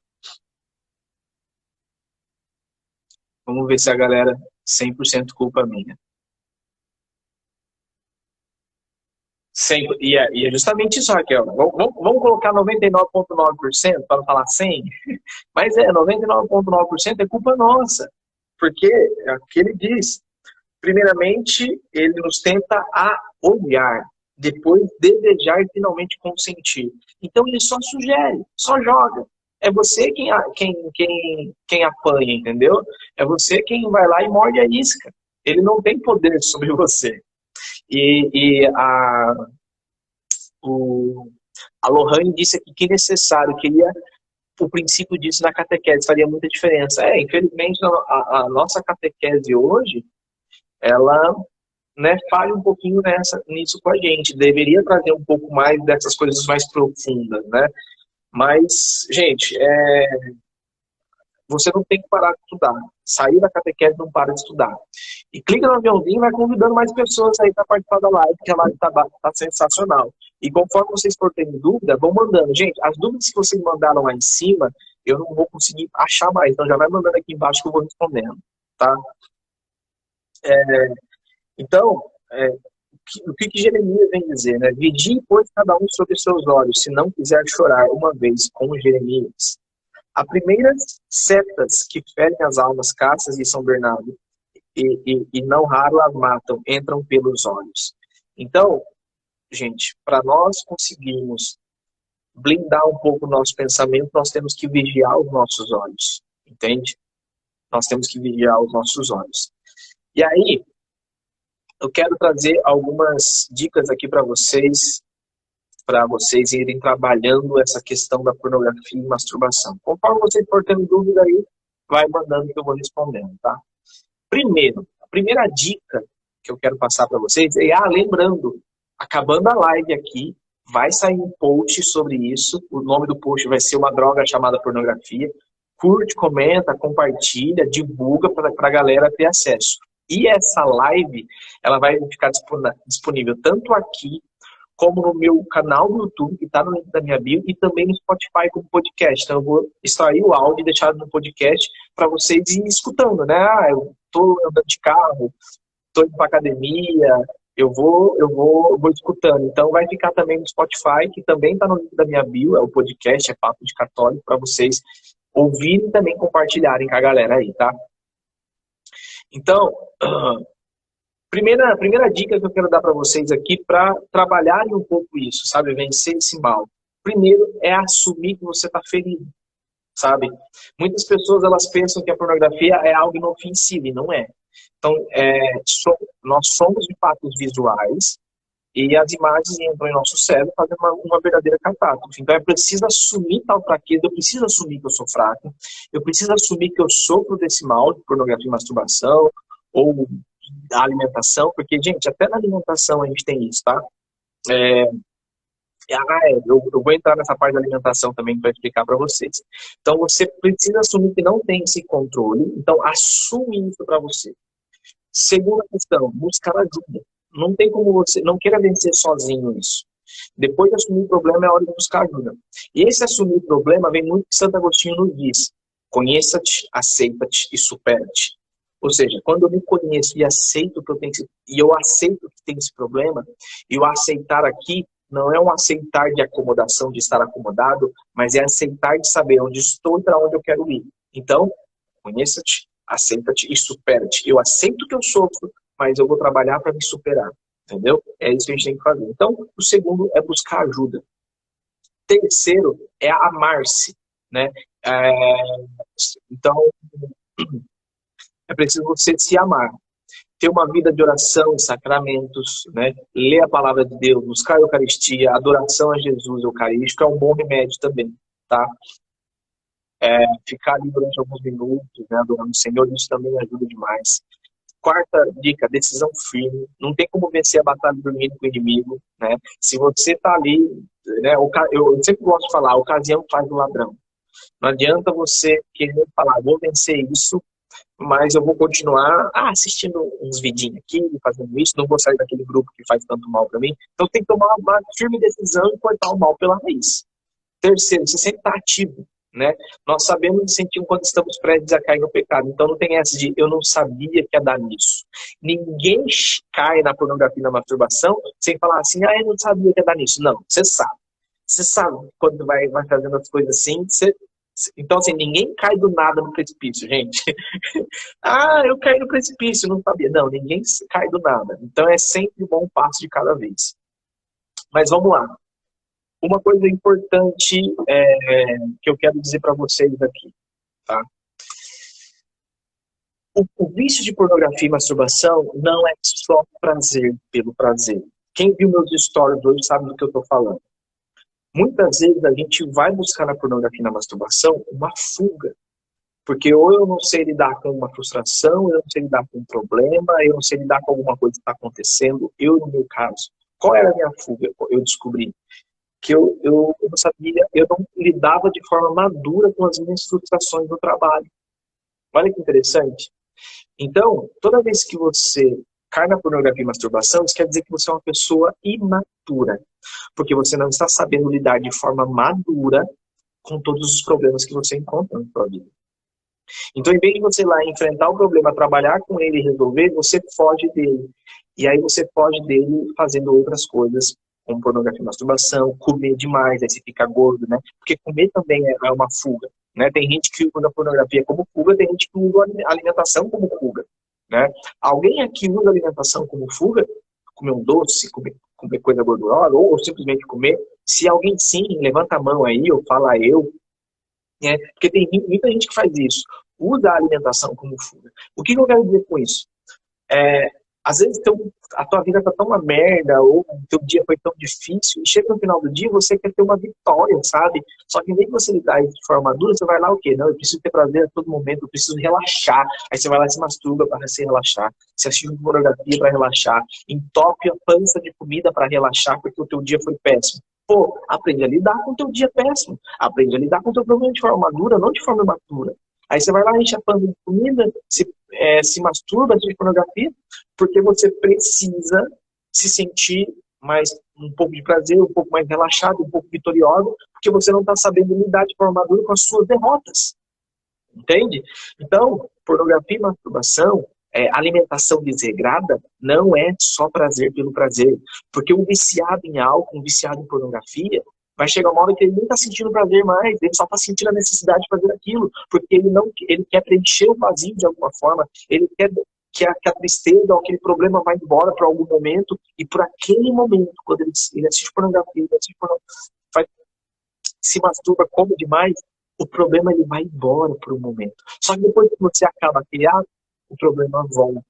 Vamos ver se a galera 100% culpa minha. Sempre, e é justamente isso, Raquel. Vamos colocar 99,9% para não falar 100%, mas 99,9% é culpa nossa. Porque é o que ele diz. Primeiramente, ele nos tenta a olhar, depois desejar e finalmente consentir. Então ele só sugere, só joga. É você quem apanha, entendeu? É você quem vai lá e morde a isca. Ele não tem poder sobre você. E a Lohane disse aqui que é necessário, queria o princípio disso na catequese, faria muita diferença. Infelizmente, a nossa catequese hoje, ela, né, falha um pouquinho nisso com a gente. Deveria trazer um pouco mais dessas coisas mais profundas, né? Mas, gente, você não tem que parar de estudar. Sair da catequese não para de estudar. E clica no aviãozinho e vai convidando mais pessoas aí para participar da live, que a live tá sensacional. E conforme vocês for tendo dúvida, vão mandando. Gente, as dúvidas que vocês mandaram lá em cima, eu não vou conseguir achar mais. Então já vai mandando aqui embaixo que eu vou respondendo, tá? Então, o que Jeremias vem dizer, né? Vigie, pois, cada um sobre seus olhos, se não quiser chorar uma vez, como Jeremias. Há primeiras setas que ferem as almas caças de São Bernardo e não raro as matam, entram pelos olhos. Então, gente, para nós conseguirmos blindar um pouco o nosso pensamento, nós temos que vigiar os nossos olhos, entende? Nós temos que vigiar os nossos olhos. E aí, eu quero trazer algumas dicas aqui para vocês irem trabalhando essa questão da pornografia e masturbação. Conforme vocês for tendo dúvida aí, vai mandando que eu vou respondendo, tá? Primeiro, a primeira dica que eu quero passar para vocês é, lembrando, acabando a live aqui, vai sair um post sobre isso, o nome do post vai ser Uma Droga Chamada Pornografia. Curte, comenta, compartilha, divulga para a galera ter acesso. E essa live, ela vai ficar disponível tanto aqui, como no meu canal do YouTube, que está no link da minha bio, e também no Spotify como podcast. Então eu vou extrair o áudio e deixar no podcast para vocês irem escutando, né? Eu estou andando de carro, estou indo para academia, eu vou escutando. Então vai ficar também no Spotify, que também está no link da minha bio, é o podcast, é Papo de Católico, para vocês ouvirem e também compartilharem com a galera aí, tá? Então, primeira dica que eu quero dar para vocês aqui para trabalharem um pouco isso, sabe? Vencer esse mal. Primeiro é assumir que você está ferido, sabe? Muitas pessoas, elas pensam que a pornografia é algo inofensivo, e não é. Então, nós somos de fato visuais, e as imagens entram em nosso cérebro fazendo uma verdadeira catástrofe. Então, é preciso assumir tal fraqueza, eu preciso assumir que eu sou fraco, eu preciso assumir que eu sofro desse mal de pornografia e masturbação, ou da alimentação, porque, gente, até na alimentação a gente tem isso, tá? Eu vou entrar nessa parte da alimentação também para explicar para vocês. Então, você precisa assumir que não tem esse controle, então assume isso para você. Segunda questão, buscar ajuda. Não tem como você, não queira vencer sozinho isso. Depois de assumir o problema, é hora de buscar ajuda. E esse assumir o problema vem muito que Santo Agostinho nos diz: conheça-te, aceita-te e supera-te. Ou seja, quando eu me conheço e aceito que eu tenho e eu aceito que tem esse problema, e o aceitar aqui não é um aceitar de acomodação, de estar acomodado, mas é aceitar de saber onde estou e para onde eu quero ir. Então, conheça-te, aceita-te e supera-te. Eu aceito que eu sofro, mas eu vou trabalhar para me superar. Entendeu? É isso que a gente tem que fazer. Então, o segundo é buscar ajuda. Terceiro é amar-se, né? Então, é preciso você se amar. ter uma vida de oração, sacramentos, né? Ler a palavra de Deus, buscar a Eucaristia, adoração a Jesus Eucarístico é um bom remédio também, tá? Ficar ali durante alguns minutos, né, adorando o Senhor, isso também ajuda demais. Quarta dica, decisão firme. Não tem como vencer a batalha dormindo com o inimigo, né? Se você tá ali, né, eu sempre gosto de falar, a ocasião faz o ladrão. Não adianta você querer falar, vou vencer isso, mas eu vou continuar assistindo uns vidinhos aqui, fazendo isso, não vou sair daquele grupo que faz tanto mal para mim. Então tem que tomar uma firme decisão e cortar o mal pela raiz. Terceiro, você sempre está ativo, né? Nós sabemos e sentimos quando estamos prestes a cair no pecado. Então não tem essa de eu não sabia que ia dar nisso. Ninguém cai na pornografia e na masturbação sem falar assim, eu não sabia que ia dar nisso. Não, você sabe. Você sabe quando vai fazendo as coisas assim, então, assim, ninguém cai do nada no precipício, gente. Eu caí no precipício, não sabia. Não, ninguém cai do nada. Então, é sempre um passo de cada vez. Mas vamos lá. Uma coisa importante que eu quero dizer para vocês aqui, tá? O vício de pornografia e masturbação não é só prazer pelo prazer. Quem viu meus stories hoje sabe do que eu estou falando. Muitas vezes a gente vai buscar na pornografia e na masturbação uma fuga. Porque ou eu não sei lidar com uma frustração, eu não sei lidar com um problema, eu não sei lidar com alguma coisa que está acontecendo. No meu caso, qual era a minha fuga? Eu descobri que eu não sabia, eu não lidava de forma madura com as minhas frustrações no trabalho. Olha que interessante. Então, toda vez que você cai na pornografia e masturbação, isso quer dizer que você é uma pessoa imatura. Porque você não está sabendo lidar de forma madura com todos os problemas que você encontra na sua vida. Então, em vez de você ir lá enfrentar o problema, trabalhar com ele e resolver, você foge dele. E aí você foge dele fazendo outras coisas, como pornografia e masturbação, comer demais, aí você fica gordo, né? Porque comer também é uma fuga, né? Tem gente que usa a pornografia como fuga, tem gente que usa a alimentação como fuga, né? Alguém aqui usa a alimentação como fuga? Comer um doce, comer coisa gordurosa, ou simplesmente comer? Se alguém sim, levanta a mão aí, ou fala eu, né? Porque tem muita gente que faz isso, usa a alimentação como fuga. O que eu quero dizer com isso? Às vezes a tua vida tá tão uma merda, ou o teu dia foi tão difícil, e chega no final do dia e você quer ter uma vitória, sabe? Só que em vez de você lidar isso de forma madura, você vai lá o quê? Não, eu preciso ter prazer a todo momento, eu preciso relaxar. Aí você vai lá e se masturba para se relaxar. Você assiste pornografia para relaxar. Entope a pança de comida para relaxar porque o teu dia foi péssimo. Pô, aprende a lidar com o teu dia péssimo. Aprende a lidar com o teu problema de forma madura, não de forma imatura. Aí você vai lá, enche a pança de comida, se masturba, assiste pornografia, porque você precisa se sentir um pouco de prazer, um pouco mais relaxado, um pouco vitorioso, porque você não está sabendo lidar de forma madura com as suas derrotas. Entende? Então, pornografia e masturbação, alimentação desregrada, não é só prazer pelo prazer. Porque o viciado em álcool, um viciado em pornografia, vai chegar uma hora que ele nem está sentindo prazer mais, ele só está sentindo a necessidade de fazer aquilo, porque ele quer preencher o vazio de alguma forma, ele quer que a tristeza ou aquele problema vai embora por algum momento, e por aquele momento, quando ele assiste pornografia, se masturba, come demais, o problema ele vai embora por um momento. Só que depois que você acaba aquele ato, o problema volta.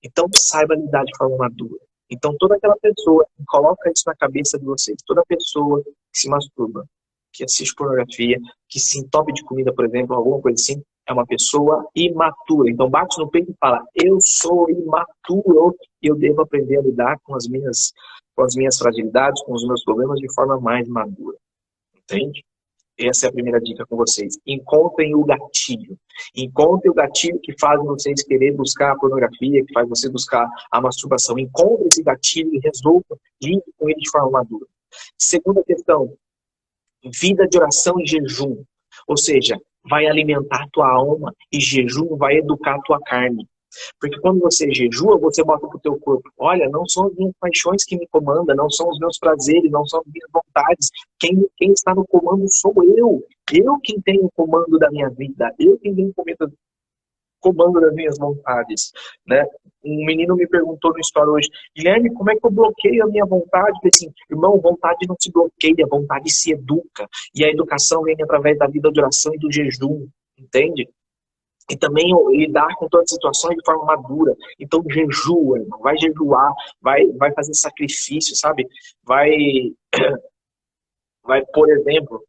Então saiba lidar de forma madura. Então toda aquela pessoa, coloca isso na cabeça de vocês, toda pessoa que se masturba, que assiste pornografia, que se entope de comida, por exemplo, alguma coisa assim, é uma pessoa imatura. Então bate no peito e fala, eu sou imaturo e eu devo aprender a lidar com as minhas fragilidades, com os meus problemas de forma mais madura. Entende? Essa é a primeira dica com vocês. Encontrem o gatilho. Encontrem o gatilho que faz vocês querer buscar a pornografia, que faz você buscar a masturbação. Encontre esse gatilho e resolva, lide com ele de forma madura. Segunda questão, vida de oração e jejum. Ou seja, vai alimentar a tua alma e jejum vai educar a tua carne. Porque quando você jejua, você bota para o teu corpo, olha, não são as minhas paixões que me comandam, não são os meus prazeres, não são as minhas vontades. Quem está no comando sou eu. Eu quem tenho o comando da minha vida. Eu quem tenho o comando das minhas vontades. Né? Um menino me perguntou no story hoje, Guilherme, como é que eu bloqueio a minha vontade? Eu falei assim, irmão, vontade não se bloqueia, vontade se educa. E a educação vem através da vida de oração e do jejum. Entende? E também lidar com todas as situações de forma madura. Então, jejua, irmão, vai jejuar, vai fazer sacrifício, sabe? Vai, por exemplo,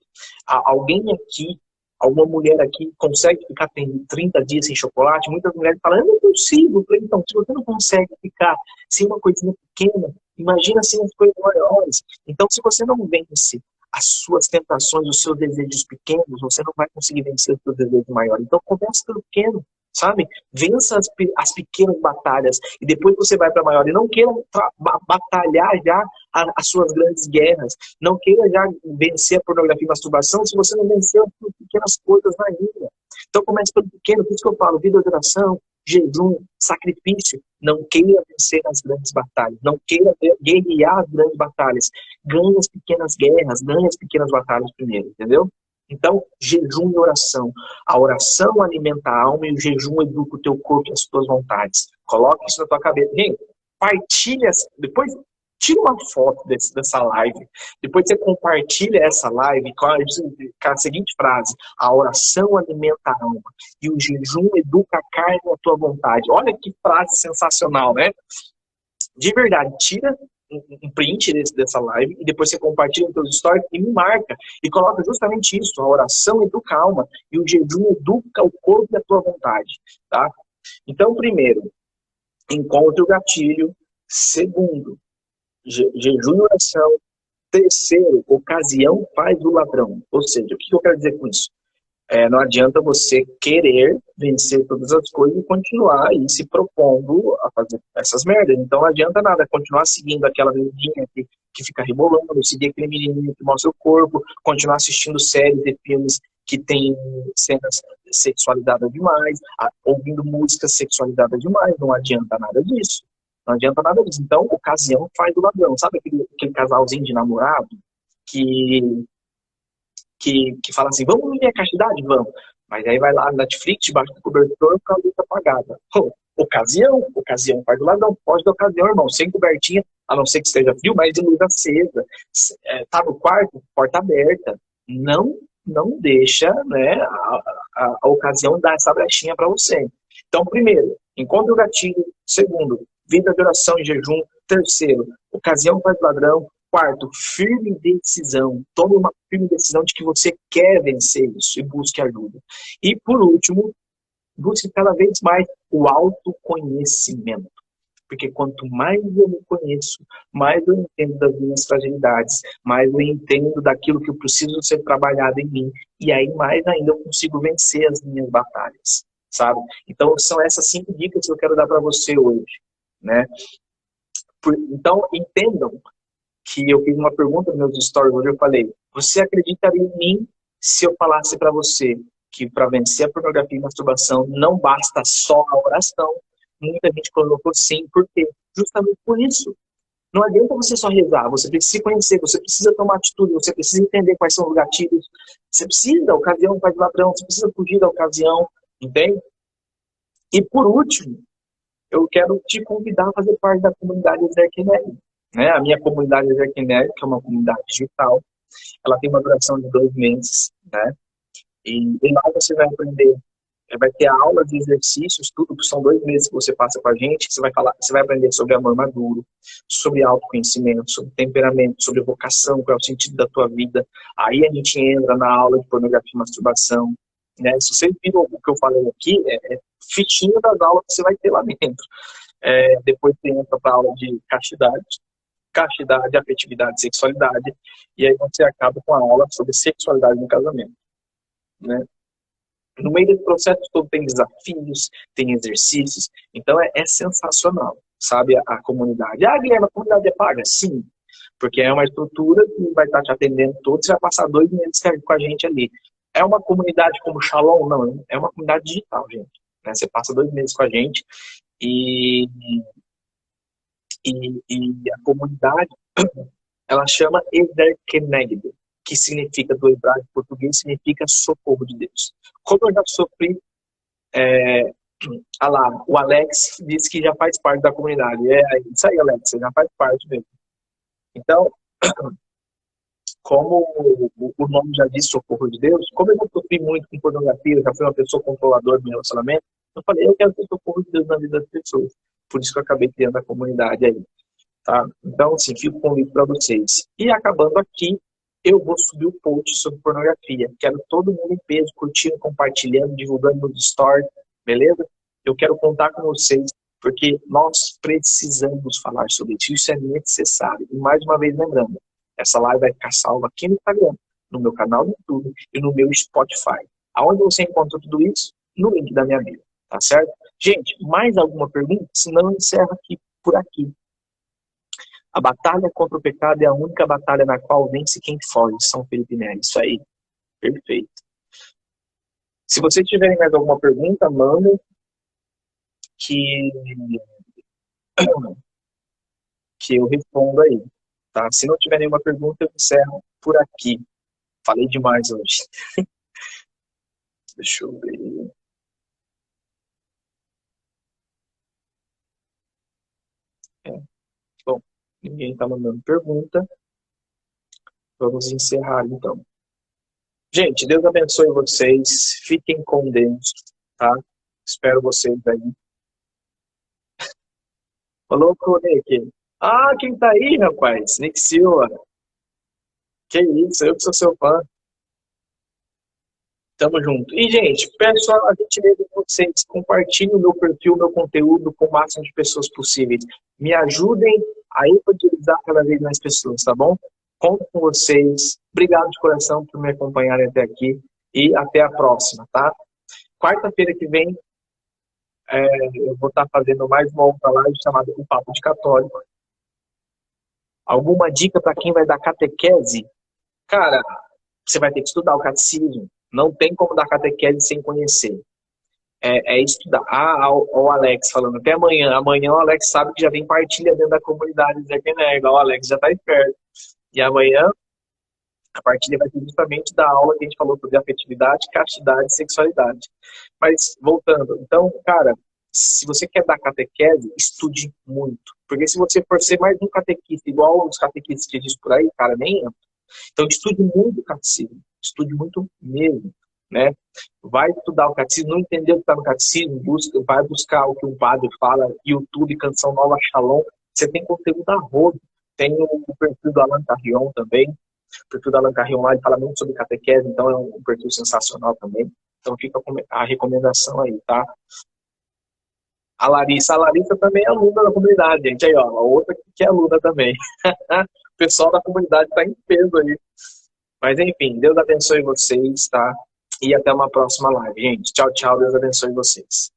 alguém aqui, alguma mulher aqui consegue ficar 30 dias sem chocolate? Muitas mulheres falam, eu não consigo. Eu falei, então, se você não consegue ficar sem uma coisinha pequena, imagina sem as coisas maiores. Então, se você não vence as suas tentações, os seus desejos pequenos, você não vai conseguir vencer os seus desejos maiores. Então, comece pelo pequeno, sabe? Vença as pequenas batalhas e depois você vai para maior. E não queira batalhar já as suas grandes guerras. Não queira já vencer a pornografia e a masturbação se você não venceu as pequenas coisas na vida. Então, comece pelo pequeno. Por isso que eu falo, vida de oração, jejum, sacrifício. Não queira vencer as grandes batalhas. Não queira guerrear as grandes batalhas. Ganhe as pequenas guerras, ganhe as pequenas batalhas primeiro, entendeu? Então, jejum e oração. A oração alimenta a alma e o jejum educa o teu corpo e as tuas vontades. Coloque isso na tua cabeça. Gente, partilha, depois tira uma foto dessa live. Depois você compartilha essa live com a seguinte frase: a oração alimenta a alma e o jejum educa a carne e a tua vontade. Olha que frase sensacional, né? De verdade, tira um print dessa live e depois você compartilha nos seus stories e me marca. E coloca justamente isso: a oração educa a alma e o jejum educa o corpo e a tua vontade. Tá? Então, primeiro, encontre o gatilho. Segundo, jejum e oração. Terceiro, ocasião faz o ladrão. Ou seja, o que eu quero dizer com isso? Não adianta você querer vencer todas as coisas e continuar aí se propondo a fazer essas merdas. Então não adianta nada continuar seguindo aquela menininha que fica rebolando, seguir aquele menininho que mostra o corpo, continuar assistindo séries e filmes que tem cenas sexualizadas demais, ouvindo músicas sexualizadas demais. Não adianta nada disso. Não adianta nada disso. Então, ocasião faz o ladrão. Sabe aquele casalzinho de namorado que fala assim, vamos viver a castidade? Vamos. Mas aí vai lá no Netflix, debaixo do cobertor, com a luz apagada. Ocasião faz do ladrão. Pode ter ocasião, irmão, sem cobertinha, a não ser que esteja frio, mas de luz acesa. Tá no quarto, porta aberta. Não deixa, né, a ocasião dar essa brechinha para você. Então, primeiro, encontre o gatilho. Segundo, vida de oração e jejum. Terceiro, ocasião faz do ladrão. Quarto, firme decisão. Tome uma firme decisão de que você quer vencer isso e busque ajuda. E, por último, busque cada vez mais o autoconhecimento. Porque quanto mais eu me conheço, mais eu entendo das minhas fragilidades, mais eu entendo daquilo que eu preciso ser trabalhado em mim. E aí, mais ainda, eu consigo vencer as minhas batalhas, sabe? Então, são essas 5 dicas que eu quero dar para você hoje, né? Então, entendam que eu fiz uma pergunta nos meus stories hoje, eu falei, você acreditaria em mim se eu falasse para você que para vencer a pornografia e a masturbação não basta só a oração? Muita gente colocou sim, por quê? Justamente por isso. Não adianta você só rezar, você precisa se conhecer, você precisa tomar atitude, você precisa entender quais são os gatilhos, você precisa da ocasião faz ladrão, você precisa fugir da ocasião, entende? E por último, eu quero te convidar a fazer parte da comunidade Ezerquinelli. Né? A minha comunidade Ezerquinelli, que é uma comunidade digital, ela tem uma duração de 2 meses, né? E lá você vai aprender, vai ter aulas de exercícios, tudo, que são 2 meses que você passa com a gente, você vai aprender sobre amor maduro, sobre autoconhecimento, sobre temperamento, sobre vocação, qual é o sentido da tua vida. Aí a gente entra na aula de pornografia e masturbação, né? Se vocês viram o que eu falei aqui, fichinha das aulas que você vai ter lá dentro. Depois você entra para a aula de castidade, afetividade, sexualidade, e aí você acaba com a aula sobre sexualidade no casamento, né? No meio desse processo todo tem desafios, tem exercícios, então é sensacional, sabe, a comunidade. Guilherme, a comunidade é paga? Sim, porque é uma estrutura que vai estar te atendendo todo, você vai passar 2 meses com a gente ali. É uma comunidade como Shalom? Não, é uma comunidade digital, gente. Né? Você passa 2 meses com a gente e a comunidade, ela chama Ezerquinelli, que significa, do hebraico e português, significa socorro de Deus. Como eu já sofri, o Alex disse que já faz parte da comunidade. É isso aí, Alex, você já faz parte mesmo. Então, como o nome já diz, Socorro de Deus, como eu não sofri muito com pornografia, eu já fui uma pessoa controladora do meu relacionamento, eu falei, eu quero ter socorro de Deus na vida das pessoas. Por isso que eu acabei criando a comunidade aí, tá? Então, assim, fico com o convite para vocês. E acabando aqui, eu vou subir o post sobre pornografia. Quero todo mundo em peso, curtindo, compartilhando, divulgando nos stories, beleza? Eu quero contar com vocês, porque nós precisamos falar sobre isso. Isso é necessário. E mais uma vez lembrando, essa live vai ficar salva aqui no Instagram, no meu canal do YouTube e no meu Spotify. Aonde você encontra tudo isso? No link da minha bio, tá certo? Gente, mais alguma pergunta? Se não, eu encerro aqui por aqui. A batalha contra o pecado é a única batalha na qual vence quem foge. São Felipe Neri. Isso aí. Perfeito. Se vocês tiverem mais alguma pergunta, mandem que, que eu respondo aí. Tá? Se não tiver nenhuma pergunta, eu encerro por aqui. Falei demais hoje. Deixa eu ver. Bom, ninguém está mandando pergunta. Vamos encerrar então. Gente, Deus abençoe vocês. Fiquem com Deus, tá? Espero vocês aí. Falou com o Nick. Ah, quem tá aí, rapaz? Nick Silva. Que isso, eu que sou seu fã. Tamo junto. E, gente, peço a gentileza de vocês, compartilhem o meu perfil, o meu conteúdo com o máximo de pessoas possíveis. Me ajudem a evangelizar cada vez mais pessoas, tá bom? Conto com vocês. Obrigado de coração por me acompanharem até aqui. E até a próxima, tá? Quarta-feira que vem, eu vou estar fazendo mais uma outra live chamada O Papo de Católico. Alguma dica para quem vai dar catequese? Cara, você vai ter que estudar o catecismo. Não tem como dar catequese sem conhecer. É estudar. O Alex falando até amanhã. Amanhã o Alex sabe que já vem partilha dentro da comunidade Zé Penerga. O Alex já está esperto. E amanhã a partilha vai ser justamente da aula que a gente falou sobre afetividade, castidade e sexualidade. Mas, voltando. Então, cara, se você quer dar catequese, estude muito. Porque se você for ser mais um catequista, igual os catequistas que diz por aí, cara, nem entra. Então, estude muito o catecismo. Estude muito mesmo, né? Vai estudar o catecismo, não entendeu o que está no catecismo, vai buscar o que um padre fala, YouTube, Canção Nova, Shalom. Você tem conteúdo a rodo. Tem o perfil do Allan Carrion também. O perfil do Allan Carrion lá, ele fala muito sobre catequese, então é um perfil sensacional também. Então fica a recomendação aí, tá? A Larissa também é aluna da comunidade, gente. Aí, ó, a outra que é aluna também. O pessoal da comunidade está em peso aí. Mas enfim, Deus abençoe vocês, tá? E até uma próxima live, gente. Tchau, tchau. Deus abençoe vocês.